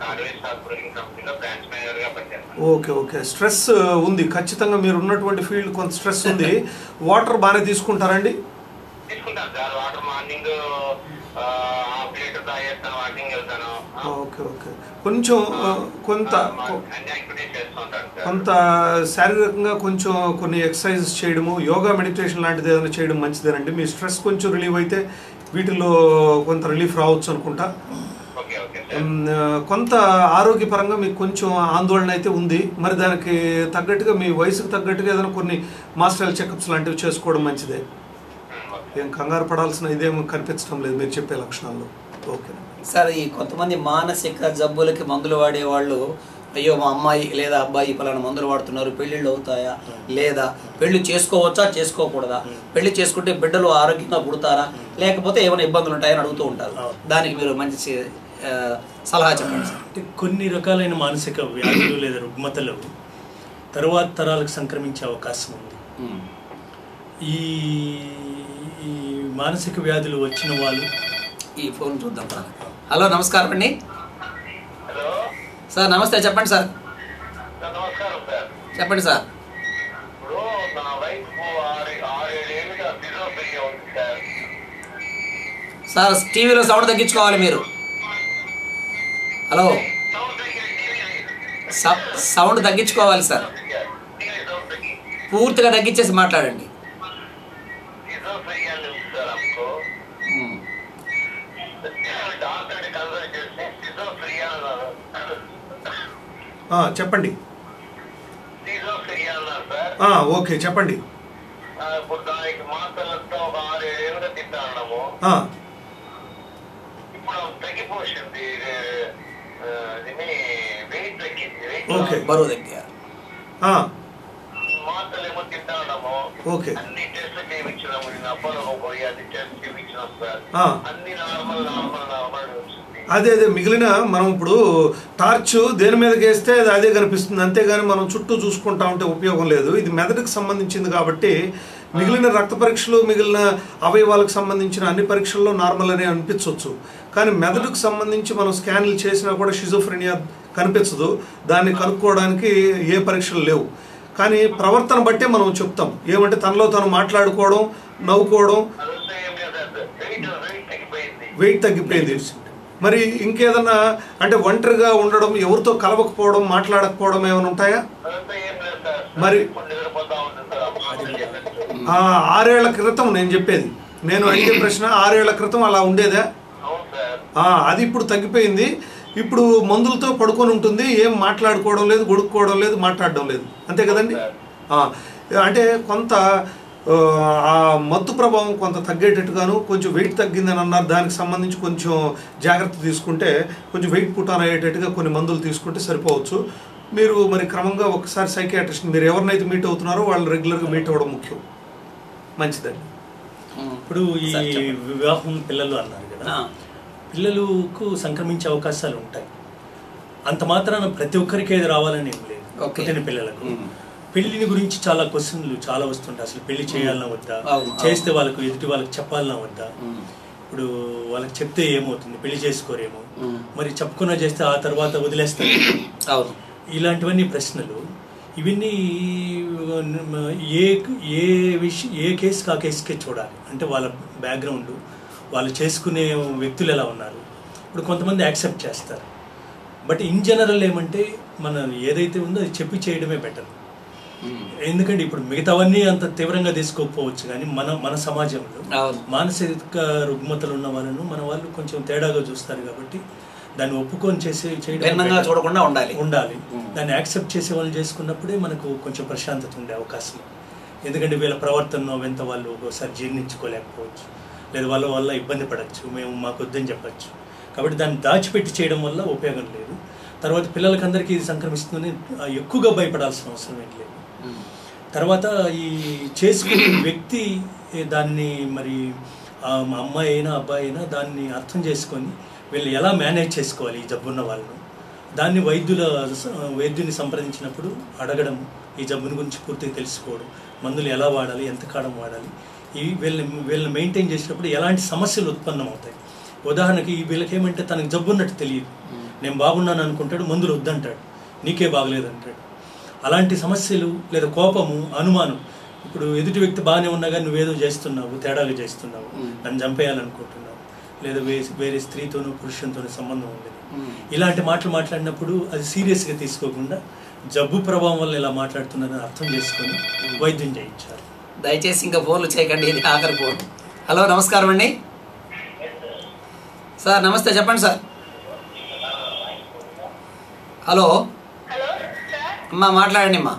కార్వేస్ కార్పొరేషన్ కంపెనీలో బ్రాంచ్ మేనేజర్ గా పనిచేస్తాను. ఓకే ఓకే, స్ట్రెస్ ఉంది ఖచ్చితంగా, మీరు ఉన్నటువంటి ఫీల్డ్ కొంత స్ట్రెస్ ఉంది. వాటర్ బాగానే తీసుకుంటారండి? తీసుకుంటాను sir, water morning half litre తాగేస్తాను, వాకింగ్ వెళ్తాను. ఓకే ఓకే, కొంచెం కొంత శారీరకంగా కొంచెం కొన్ని ఎక్సర్సైజెస్ చేయడము, యోగా మెడిటేషన్ లాంటిది ఏదైనా చేయడం మంచిదేనండి. మీ స్ట్రెస్ కొంచెం రిలీవ్ అయితే వీటిలో కొంత రిలీఫ్ రావచ్చు అనుకుంటా. కొంత ఆరోగ్యపరంగా మీకు కొంచెం ఆందోళన అయితే ఉంది, మరి దానికి తగ్గట్టుగా మీ వయసుకు తగ్గట్టుగా ఏదైనా కొన్ని మాస్టర్ చెకప్స్ లాంటివి చేసుకోవడం మంచిదే. ఏం కంగారు పడాల్సిన ఇదేం కనిపించడం లేదు మీరు చెప్పే లక్షణాల్లో. ఓకే సార్, ఈ కొంతమంది మానసిక జబ్బులకి మందులు వాడేవాళ్ళు, అయ్యో మా అమ్మాయి లేదా అబ్బాయి పలానా మందులు వాడుతున్నారు, పెళ్ళిళ్ళు అవుతాయా, లేదా పెళ్లి చేసుకోవచ్చా చేసుకోకూడదా, పెళ్లి చేసుకుంటే బిడ్డలు ఆరోగ్యంగా పుడతారా, లేకపోతే ఏమైనా ఇబ్బందులు ఉంటాయని అడుగుతూ ఉంటారు. దానికి మీరు మంచి సలహా చెప్పండి సార్. అంటే కొన్ని రకాలైన మానసిక వ్యాధులు లేదా రుగ్మతలు తరువాత తరాలకు సంక్రమించే అవకాశం ఉంది. ఈ మానసిక వ్యాధులు వచ్చిన వాళ్ళు ఈ ఫోన్ చూద్దాం. హలో, నమస్కారం అండి. హలో సార్, నమస్తే, చెప్పండి సార్. నమస్కారం సార్. చెప్పండి సార్. ఇప్పుడు నా వైఫ్ 6-7 ఏళ్ళుగా ఫిజియోథెరపీ ఉంది సార్. సార్, టీవీలో సౌండ్ తగ్గించుకోవాలి మీరు. హలో, సౌండ్ తగ్గించుకోవాలి సార్, పూర్తిగా తగ్గించేసి మాట్లాడండి. చెప్పండి. ఓకే చెప్పండి. ఇప్పుడు దానికి మాత్రలంతా ఒక 6-7 ఏళ్ళుగా తింటాము. ఇప్పుడు తగ్గిపోతుంది, వెయిట్ తగ్గింది, బరువు తగ్గారు. మాత్రలు ఏమో తింటాము. అన్ని టెస్ట్లు చేయించినాము, అబ్బాయి పోయి అది టెస్ట్ చేయించినాం సార్, అన్ని నార్మల్ అదే మిగిలిన మనం ఇప్పుడు టార్చ్ దేని మీదకి వేస్తే అదే కనిపిస్తుంది, అంతేగాని మనం చుట్టూ చూసుకుంటా ఉంటే ఉపయోగం లేదు. ఇది మెదడుకు సంబంధించింది కాబట్టి మిగిలిన రక్త పరీక్షలు, మిగిలిన అవయవాలకు సంబంధించిన అన్ని పరీక్షల్లో నార్మల్ అనే అనిపించవచ్చు. కానీ మెదడుకు సంబంధించి మనం స్కాన్లు చేసినా కూడా షిజోఫ్రెనియా కనిపించదు. దాన్ని కనుక్కోవడానికి ఏ పరీక్షలు లేవు. కానీ ప్రవర్తన బట్టే మనం చెప్తాం. ఏమంటే తనలో తను మాట్లాడుకోవడం, నవ్వుకోవడం, వెయిట్ తగ్గిపోయింది. మరి ఇంకేదన్నా అంటే ఒంటరిగా ఉండడం, ఎవరితో కలవకపోవడం, మాట్లాడకపోవడం ఏమైనా ఉంటాయా? మరి 6 ఏళ్ల క్రితం నేను చెప్పేది, నేను అడిగే ప్రశ్న 6 ఏళ్ల క్రితం అలా ఉండేదా? అది ఇప్పుడు తగ్గిపోయింది. ఇప్పుడు మందులతో పడుకొని ఉంటుంది, ఏం మాట్లాడుకోవడం లేదు, గొడుక్కోవడం లేదు, మాట్లాడడం లేదు, అంతే కదండి. అంటే కొంత ఆ మత్తు ప్రభావం కొంత తగ్గేటట్టుగాను, కొంచెం వెయిట్ తగ్గిందని అన్నారు, దానికి సంబంధించి కొంచెం జాగ్రత్త తీసుకుంటే కొంచెం వెయిట్ పుటాన్ అయ్యేటట్టుగా కొన్ని మందులు తీసుకుంటే సరిపోవచ్చు. మీరు మరి క్రమంగా ఒకసారి సైకియాట్రిస్ట్, మీరు ఎవరినైతే మీట్ అవుతున్నారో వాళ్ళు రెగ్యులర్గా మీట్ అవ్వడం ముఖ్యం, మంచిదండి. ఇప్పుడు ఈ వివాహం పిల్లలు అన్నారు కదా, పిల్లలకు సంక్రమించే అవకాశాలు ఉంటాయి. అంత మాత్రాన ప్రతి ఒక్కరికి ఏది రావాలని ఏం లేదు. పుట్టిన పిల్లలకు పెళ్లిని గురించి చాలా క్వశ్చన్లు చాలా వస్తుంటాయి. అసలు పెళ్లి చేయాలన్నా వద్దా, చేస్తే వాళ్ళకు ఎదుటి వాళ్ళకి చెప్పాలన్నా వద్దా, ఇప్పుడు వాళ్ళకి చెప్తే ఏమవుతుంది, పెళ్లి చేసుకోరేమో, మరి చెప్పకుండా చేస్తే ఆ తర్వాత వదిలేస్తారు. ఇలాంటివన్నీ ప్రశ్నలు. ఇవన్నీ ఏ కేసుకి ఆ కేసుకే చూడాలి. అంటే వాళ్ళ బ్యాక్గ్రౌండ్, వాళ్ళు చేసుకునే వ్యక్తులు ఎలా ఉన్నారు. ఇప్పుడు కొంతమంది యాక్సెప్ట్ చేస్తారు, బట్ ఇన్ జనరల్ ఏమంటే మనం ఏదైతే ఉందో అది చెప్పి చేయడమే బెటర్. ఎందుకంటే ఇప్పుడు మిగతావన్నీ అంత తీవ్రంగా తీసుకోకపోవచ్చు, కానీ మన సమాజంలో మానసిక రుగ్మతలు ఉన్న వాళ్ళను మన వాళ్ళు కొంచెం తేడాగా చూస్తారు. కాబట్టి దాన్ని ఒప్పుకొని చేయడం చూడకుండా ఉండాలి. దాన్ని యాక్సెప్ట్ చేసే వాళ్ళు చేసుకున్నప్పుడే మనకు కొంచెం ప్రశాంతత ఉండే అవకాశం. ఎందుకంటే వీళ్ళ ప్రవర్తన వెంట వాళ్ళు ఒకసారి జీర్ణించుకోలేకపోవచ్చు, లేదా వాళ్ళ వల్ల ఇబ్బంది పడవచ్చు, మేము మాకు వద్దని చెప్పచ్చు. కాబట్టి దాన్ని దాచిపెట్టి చేయడం వల్ల ఉపయోగం లేదు. తర్వాత పిల్లలకందరికీ ఇది సంక్రమిస్తుందని ఎక్కువగా భయపడాల్సిన అవసరం ఏం లేదు. తర్వాత ఈ చేసుకునే వ్యక్తి దాన్ని మరి అమ్మాయి అయినా అబ్బాయి అయినా దాన్ని అర్థం చేసుకొని వీళ్ళు ఎలా మేనేజ్ చేసుకోవాలి ఈ జబ్బున్న వాళ్ళను, దాన్ని వైద్యుని సంప్రదించినప్పుడు అడగడం, ఈ జబ్బుని గురించి పూర్తిగా తెలుసుకోవడం, మందులు ఎలా వాడాలి, ఎంత కాలం వాడాలి, వీళ్ళని మెయింటైన్ చేసినప్పుడు ఎలాంటి సమస్యలు ఉత్పన్నం అవుతాయి. ఉదాహరణకి వీళ్ళకేమంటే తనకు జబ్బు ఉన్నట్టు తెలియదు, నేను బాగున్నాను అనుకుంటాడు, మందులు వద్దంటాడు, నీకే బాగలేదు అంటాడు. అలాంటి సమస్యలు, లేదా కోపము, అనుమానం. ఇప్పుడు ఎదుటి వ్యక్తి బాగానే ఉన్నా కానీ నువ్వేదో చేస్తున్నావు, తేడాగా చేస్తున్నావు, నన్ను చంపేయాలనుకుంటున్నావు, లేదా వేరే స్త్రీతోనూ పురుషునితోనూ సంబంధం ఉంది, ఇలాంటి మాటలు మాట్లాడినప్పుడు అది సీరియస్గా తీసుకోకుండా జబ్బు ప్రభావం వల్ల ఇలా మాట్లాడుతున్నారని అర్థం చేసుకొని వైద్యం చేయించారు. దయచేసి ఇంకా ఫోన్లు చేయకండి, ఇది ఆఖరి ఫోన్. హలో, నమస్కారం అండి సార్. నమస్తే, చెప్పండి సార్. హలో అమ్మా, మాట్లాడండి అమ్మా.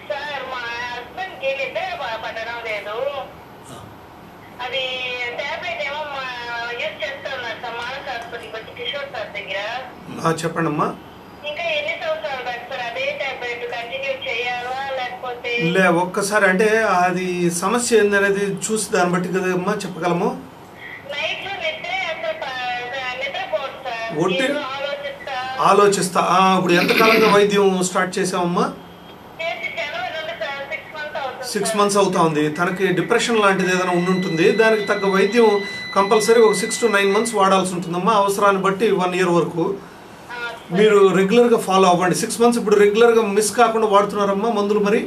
సార్, మా హస్బెండ్కి నిద్ర పట్టడం లేదు. అది టాబ్లెట్ ఏమో యూజ్ చేస్తున్నారు సార్, మానస హాస్పిటల్కి వచ్చి కిషోర్ సార్ దగ్గర. చెప్పండి అమ్మా. ఇంకా ఎన్ని సంవత్సరాలు బట్టి సార్ అదే టాబ్లెట్ కంటిన్యూ చేయాలా లేకపోతే? ఒక్కసారి అంటే అది సమస్య ఏందనేది చూసి దాన్ని బట్టి కదా అమ్మా చెప్పగలము. నైట్ లో నిద్రే అసలు నిద్రపోదు సార్, ఒట్టి ఆలోచిస్తా. ఇప్పుడు ఎంతకాలంగా వైద్యం స్టార్ట్ చేసామమ్మా? 6 months అవుతా ఉంది. తనకి డిప్రెషన్ లాంటిది ఏదైనా ఉండుంటుంది, దానికి తగ్గ వైద్యం కంపల్సరీ ఒక 6 to 9 months వాడాల్సి ఉంటుందమ్మా. అవసరాన్ని బట్టి 1 year వరకు మీరు రెగ్యులర్గా ఫాలో అవ్వండి. 6 months ఇప్పుడు రెగ్యులర్గా మిస్ కాకుండా వాడుతున్నారమ్మా మందులు? మరి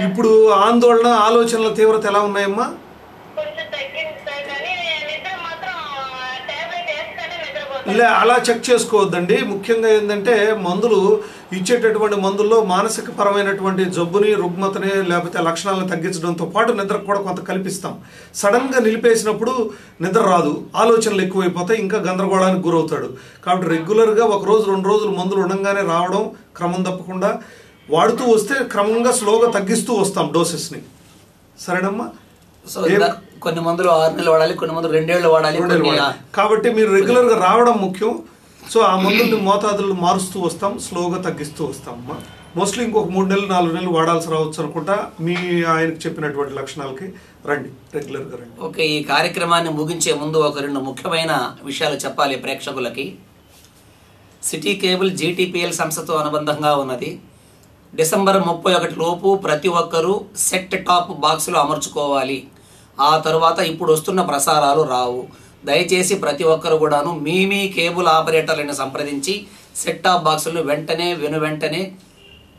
ఇప్పుడు ఆందోళన, ఆలోచనల తీవ్రత ఎలా ఉన్నాయమ్మా? అలా చెక్ చేసుకోవద్దండి. ముఖ్యంగా ఏంటంటే మందులు ఇచ్చేటటువంటి మందుల్లో మానసిక పరమైనటువంటి జబ్బుని, రుగ్మతని, లేకపోతే లక్షణాలను తగ్గించడంతో పాటు నిద్రకు కూడా కొంత కల్పిస్తాం. సడన్గా నిలిపేసినప్పుడు నిద్ర రాదు, ఆలోచనలు ఎక్కువైపోతాయి, ఇంకా గందరగోళానికి గురవుతాడు. కాబట్టి రెగ్యులర్గా 1 రోజు 2 రోజులు మందులు ఉండగానే రావడం, క్రమం తప్పకుండా వాడుతూ వస్తే క్రమంగా స్లోగా తగ్గిస్తూ వస్తాం డోసెస్ని. సరేనమ్మా? సో కొన్ని మందులు 6 నెలలు వాడాలి, కొన్ని మందులు 2 ఏళ్ళు వాడాలి. కాబట్టి మీరు రెగ్యులర్గా రావడం ముఖ్యం. సో ఆ మందుల్ని మోతాదులు మారుస్తూ వస్తాం, స్లోగా తగ్గిస్తూ వస్తాం అమ్మా. మోస్ట్లీ ఇంకొక 3 నెలలు 4 నెలలు వాడాల్సి రావచ్చు అనుకుంటా. మీ ఆయనకు చెప్పినటువంటి లక్షణాలకి రండి, రెగ్యులర్గా రండి. ఓకే, ఈ కార్యక్రమాన్ని ముగించే ముందు ఒక 2 ముఖ్యమైన విషయాలు చెప్పాలి ప్రేక్షకులకి. సిటీ కేబుల్ GTPL సంస్థతో అనుబంధంగా ఉన్నది. డిసెంబర్ 31 లోపు ప్రతి ఒక్కరూ సెట్ టాప్ బాక్సులు అమర్చుకోవాలి. ఆ తర్వాత ఇప్పుడు వస్తున్న ప్రసారాలు రావు. దయచేసి ప్రతి ఒక్కరు కూడాను మీ కేబుల్ ఆపరేటర్లను సంప్రదించి సెట్ టాప్ బాక్సులను వెంటనే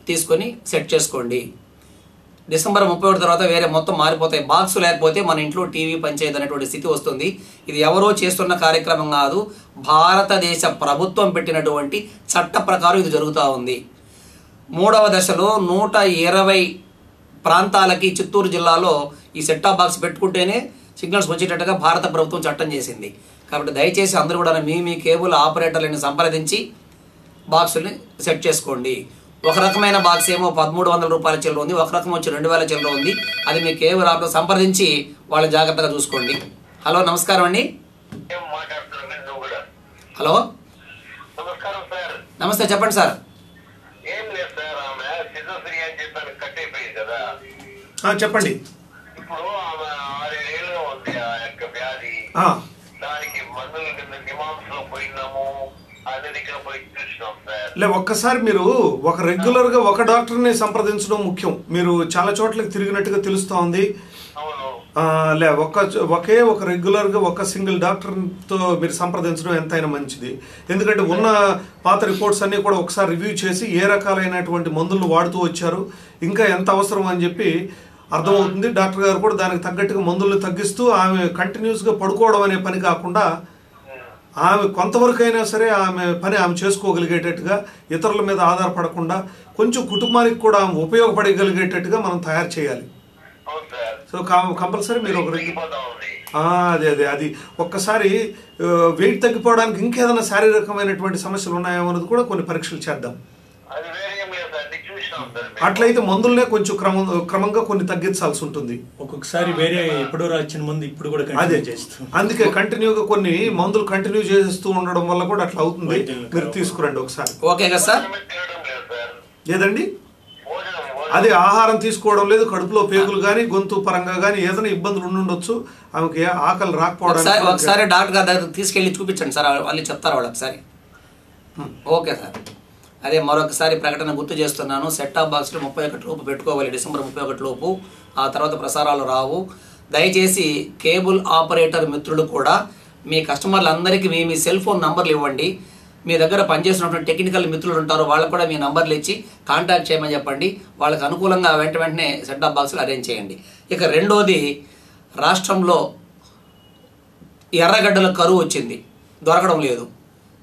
తీసుకొని సెట్ చేసుకోండి. డిసెంబర్ 31 తర్వాత వేరే మొత్తం మారిపోతాయి. బాక్సు లేకపోతే మన ఇంట్లో టీవీ పనిచేయదు అనేటువంటి స్థితి వస్తుంది. ఇది ఎవరో చేస్తున్న కార్యక్రమం కాదు, భారతదేశ ప్రభుత్వం పెట్టినటువంటి చట్ట ప్రకారం ఇది జరుగుతూ ఉంది. 3వ దశలో 120 ప్రాంతాలకి చిత్తూరు జిల్లాలో ఈ సెట్టాప్ బాక్స్ పెట్టుకుంటేనే సిగ్నల్స్ వచ్చేటట్టుగా భారత ప్రభుత్వం చట్టం చేసింది. కాబట్టి దయచేసి అందరూ కూడా మీ కేబుల్ ఆపరేటర్లను సంప్రదించి బాక్సుల్ని సెట్ చేసుకోండి. ఒక రకమైన బాక్స్ ఏమో 1300 రూపాయల చిల్లర ఉంది, ఒక రకం వచ్చి 2000 చిల్లర ఉంది. అది మీ కేబుల్ ఆపరేటర్ సంప్రదించి వాళ్ళని జాగ్రత్తగా చూసుకోండి. హలో, నమస్కారం అండి. హలో, నమస్తే, చెప్పండి సార్. చెప్పండి. ఇప్పుడు 6 ఏళ్ళుగా ఉంది ఆ యొక్క వ్యాధి. దానికి మందుల కింద నిమాంసలో పోయినాము, అన్ని దగ్గర పోయి చూసినాం సార్. లే ఒక్కసారి మీరు ఒక రెగ్యులర్గా ఒక డాక్టర్ని సంప్రదించడం ముఖ్యం. మీరు చాలా చోట్లకి తిరిగినట్టుగా తెలుస్తూ ఉంది. అవును. లే ఒకే ఒక రెగ్యులర్గా ఒక సింగిల్ డాక్టర్తో మీరు సంప్రదించడం ఎంతైనా మంచిది. ఎందుకంటే ఉన్న పాత రిపోర్ట్స్ అన్నీ కూడా ఒకసారి రివ్యూ చేసి ఏ రకాలైనటువంటి మందులను వాడుతూ వచ్చారు, ఇంకా ఎంత అవసరం అని చెప్పి అర్థమవుతుంది. డాక్టర్ గారు కూడా దానికి తగ్గట్టుగా మందులను తగ్గిస్తూ ఆమె కంటిన్యూస్గా పడుకోవడం అనే పని కాకుండా ఆమె కొంతవరకు అయినా సరే ఆమె పని ఆమె చేసుకోగలిగేటట్టుగా, ఇతరుల మీద ఆధారపడకుండా కొంచెం కుటుంబానికి కూడా ఆమె ఉపయోగపడగలిగేటట్టుగా మనం తయారు చేయాలి. సో కంపల్సరీ మీరు ఒక అది ఒక్కసారి వెయిట్ తగ్గిపోవడానికి ఇంకేదైనా శారీరకమైనటువంటి సమస్యలు ఉన్నాయేమో అన్నది కూడా కొన్ని పరీక్షలు చేద్దాం. అట్లయితే మందులనే కొంచెం క్రమంగా కొన్ని తగ్గించాల్సి ఉంటుంది. ఒక్కొక్కసారి వేరే ఎప్పుడో రాసిన మందు ఇప్పుడు కూడా అదే అందుకే కంటిన్యూగా కొన్ని మందులు కంటిన్యూ చేస్తూ ఉండడం వల్ల కూడా అట్లా అవుతుంది. మీరు తీసుకురండి ఒకసారి. ఓకే కదా సార్? ఏదండి అదే ఆహారం తీసుకోవడం లేదు, కడుపులో పేగులు కానీ గొంతు పరంగా కానీ ఏదైనా ఇబ్బందులు ఉండుండొచ్చు. ఆమెకి ఆకలి రాకపోవడం. ఒకసారి డాక్టర్ గారి దగ్గర తీసుకెళ్ళి చూపించండి సార్, వాళ్ళు చెప్తారు వాళ్ళు ఒకసారి. Okay sir. అదే మరొకసారి ప్రకటన గుర్తు చేస్తున్నాను. సెట్ టాప్ బాక్స్లో 31 లోపు పెట్టుకోవాలి, డిసెంబర్ 31 లోపు. ఆ తర్వాత ప్రసారాలు రావు. దయచేసి కేబుల్ ఆపరేటర్ మిత్రులు కూడా మీ కస్టమర్లందరికీ మీ సెల్ ఫోన్ నంబర్లు ఇవ్వండి. మీ దగ్గర పనిచేసినటువంటి టెక్నికల్ మిత్రులు ఉంటారు, వాళ్ళకు కూడా మీ నంబర్లు ఇచ్చి కాంటాక్ట్ చేయమని చెప్పండి. వాళ్ళకి అనుకూలంగా వెంటనే సెట్ టాప్ బాక్సులు అరేంజ్ చేయండి. ఇక రెండోది, రాష్ట్రంలో ఎర్రగడ్డల కరువు వచ్చింది, దొరకడం లేదు.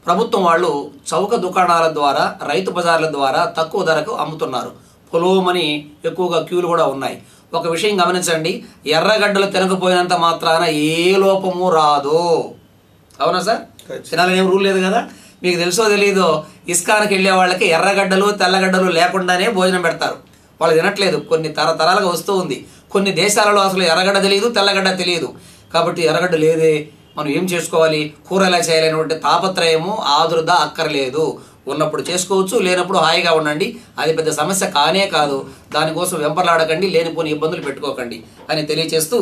ప్రభుత్వం వాళ్ళు చౌక దుకాణాల ద్వారా, రైతు బజార్ల ద్వారా తక్కువ ధరకు అమ్ముతున్నారు. పొలోమని ఎక్కువగా క్యూలు కూడా ఉన్నాయి. ఒక విషయం గమనించండి, ఎర్రగడ్డలు తినకపోయినంత మాత్రాన ఏ లోపము రాదు. అవునా సార్? తినాలని ఏం రూల్ లేదు కదా. మీకు తెలుసో తెలీదో, ఇస్కాన్కి వెళ్ళే వాళ్ళకి ఎర్రగడ్డలు తెల్లగడ్డలు లేకుండానే భోజనం పెడతారు. వాళ్ళు తినట్లేదు. కొన్ని తరతరాలుగా వస్తూ ఉంది. కొన్ని దేశాలలో అసలు ఎర్రగడ్డ తెలియదు, తెల్లగడ్డ తెలియదు. కాబట్టి ఎర్రగడ్డ లేదే, మనం ఏం చేసుకోవాలి, కూర ఎలా చేయాలనేటువంటి తాపత్రయము ఆదుర్ద అక్కర్లేదు. ఉన్నప్పుడు చేసుకోవచ్చు, లేనప్పుడు హాయిగా ఉండండి. అది పెద్ద సమస్య కానే కాదు. దానికోసం వెంపర్లాడకండి, లేనిపోని ఇబ్బందులు పెట్టుకోకండి అని తెలియచేస్తూ,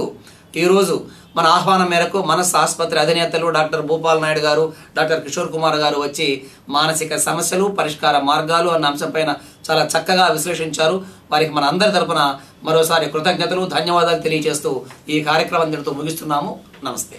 ఈరోజు మన ఆహ్వానం మేరకు మనస్సు ఆసుపత్రి అధినేతలు డాక్టర్ భూపాల్ నాయుడు గారు, డాక్టర్ కిషోర్ కుమార్ గారు వచ్చి మానసిక సమస్యలు, పరిష్కార మార్గాలు అన్న అంశంపైన చాలా చక్కగా విశ్లేషించారు. వారికి మన అందరి తరపున మరోసారి కృతజ్ఞతలు, ధన్యవాదాలు తెలియజేస్తూ ఈ కార్యక్రమం దీనితో ముగిస్తున్నాము. నమస్తే.